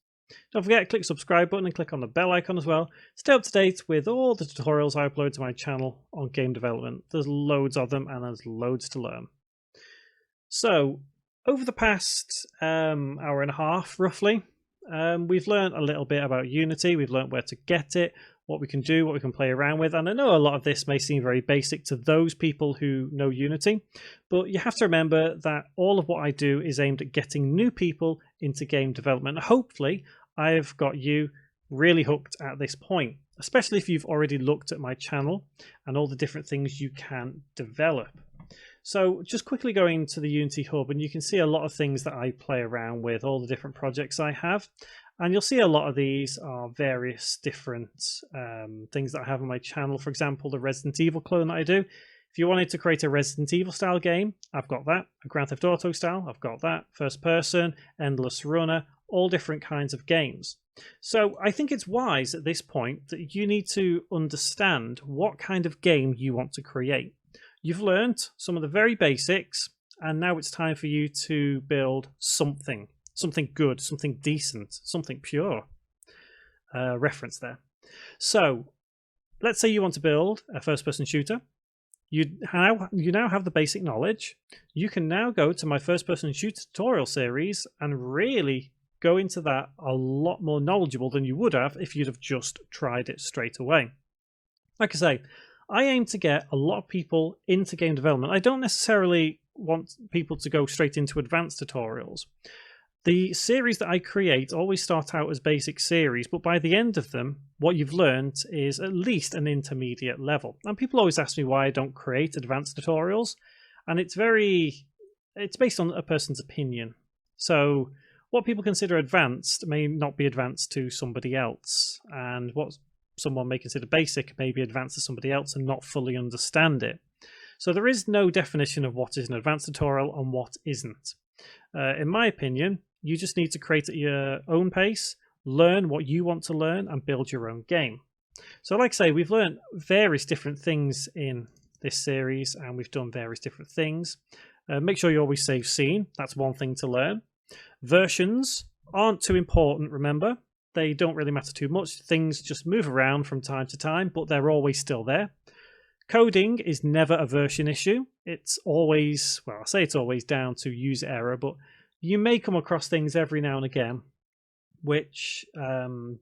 Don't forget to click the subscribe button and click on the bell icon as well to stay up to date with all the tutorials I upload to my channel on game development. There's loads of them and there's loads to learn. So over the past hour and a half roughly, we've learned a little bit about Unity. We've learned where to get it, what we can do, what we can play around with. And I know a lot of this may seem very basic to those people who know Unity, but you have to remember that all of what I do is aimed at getting new people into game development. Hopefully, I've got you really hooked at this point, especially if you've already looked at my channel and all the different things you can develop. So just quickly going to the Unity Hub, and you can see a lot of things that I play around with, all the different projects I have. And you'll see a lot of these are various different things that I have on my channel. For example, the Resident Evil clone that I do. If you wanted to create a Resident Evil style game, I've got that. A Grand Theft Auto style, I've got that. First person, endless runner, all different kinds of games. So I think it's wise at this point that you need to understand what kind of game you want to create. You've learned some of the very basics, and now it's time for you to build something good, something decent, something pure. Reference there. So let's say you want to build a first-person shooter. You now have the basic knowledge. You can now go to my first-person shooter tutorial series and really go into that a lot more knowledgeable than you would have if you'd have just tried it straight away. Like I say, I aim to get a lot of people into game development. I don't necessarily want people to go straight into advanced tutorials. The series that I create always start out as basic series, but by the end of them, what you've learned is at least an intermediate level. And people always ask me why I don't create advanced tutorials, and it's based on a person's opinion. So what people consider advanced may not be advanced to somebody else, and what someone may consider basic may be advanced to somebody else and not fully understand it. So there is no definition of what is an advanced tutorial and what isn't. In my opinion, you just need to create at your own pace, learn what you want to learn, and build your own game. So like I say, we've learned various different things in this series, and we've done various different things. Make sure you always save scene. That's one thing to learn. Versions aren't too important, remember. They don't really matter too much. Things just move around from time to time, but they're always still there. Coding is never a version issue. It's always, well, I say it's always down to user error, but you may come across things every now and again which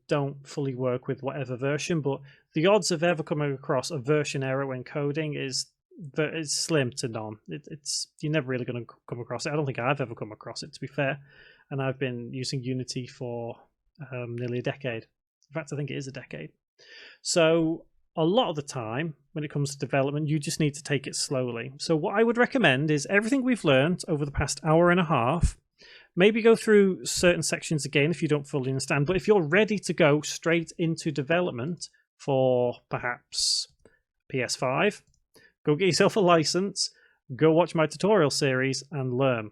don't fully work with whatever version, but the odds of ever coming across a version error when coding is slim to none. You're never really going to come across it. I don't think I've ever come across it, to be fair, and I've been using Unity for nearly a decade. In fact, I think it is a decade. So a lot of the time when it comes to development, you just need to take it slowly. So what I would recommend is everything we've learned over the past hour and a half, maybe go through certain sections again if you don't fully understand, but if you're ready to go straight into development for perhaps PS5, go get yourself a license, go watch my tutorial series and learn.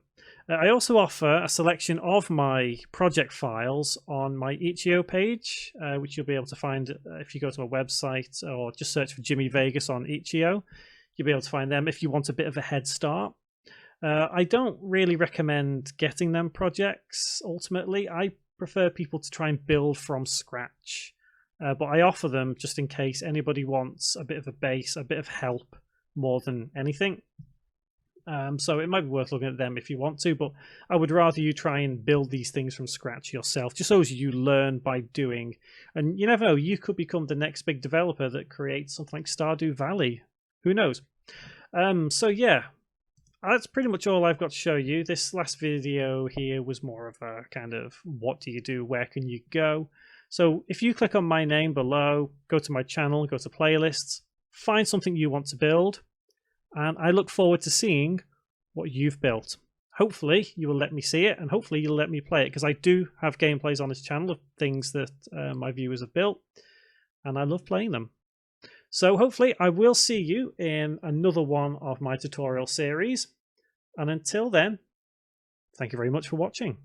I also offer a selection of my project files on my itch.io page, which you'll be able to find if you go to my website or just search for Jimmy Vegas on itch.io. You'll be able to find them if you want a bit of a head start. I don't really recommend getting them projects, ultimately. I prefer people to try and build from scratch, but I offer them just in case anybody wants a bit of a base, a bit of help more than anything. So it might be worth looking at them if you want to, but I would rather you try and build these things from scratch yourself, just so as you learn by doing. And you never know, you could become the next big developer that creates something like Stardew Valley. Who knows? So yeah, that's pretty much all I've got to show you. This last video here was more of a kind of what do you do, where can you go? So if you click on my name below, go to my channel, go to playlists, find something you want to build, and I look forward to seeing what you've built. Hopefully you will let me see it, and hopefully you'll let me play it, because I do have gameplays on this channel of things that my viewers have built, and I love playing them. So hopefully I will see you in another one of my tutorial series, and until then, thank you very much for watching.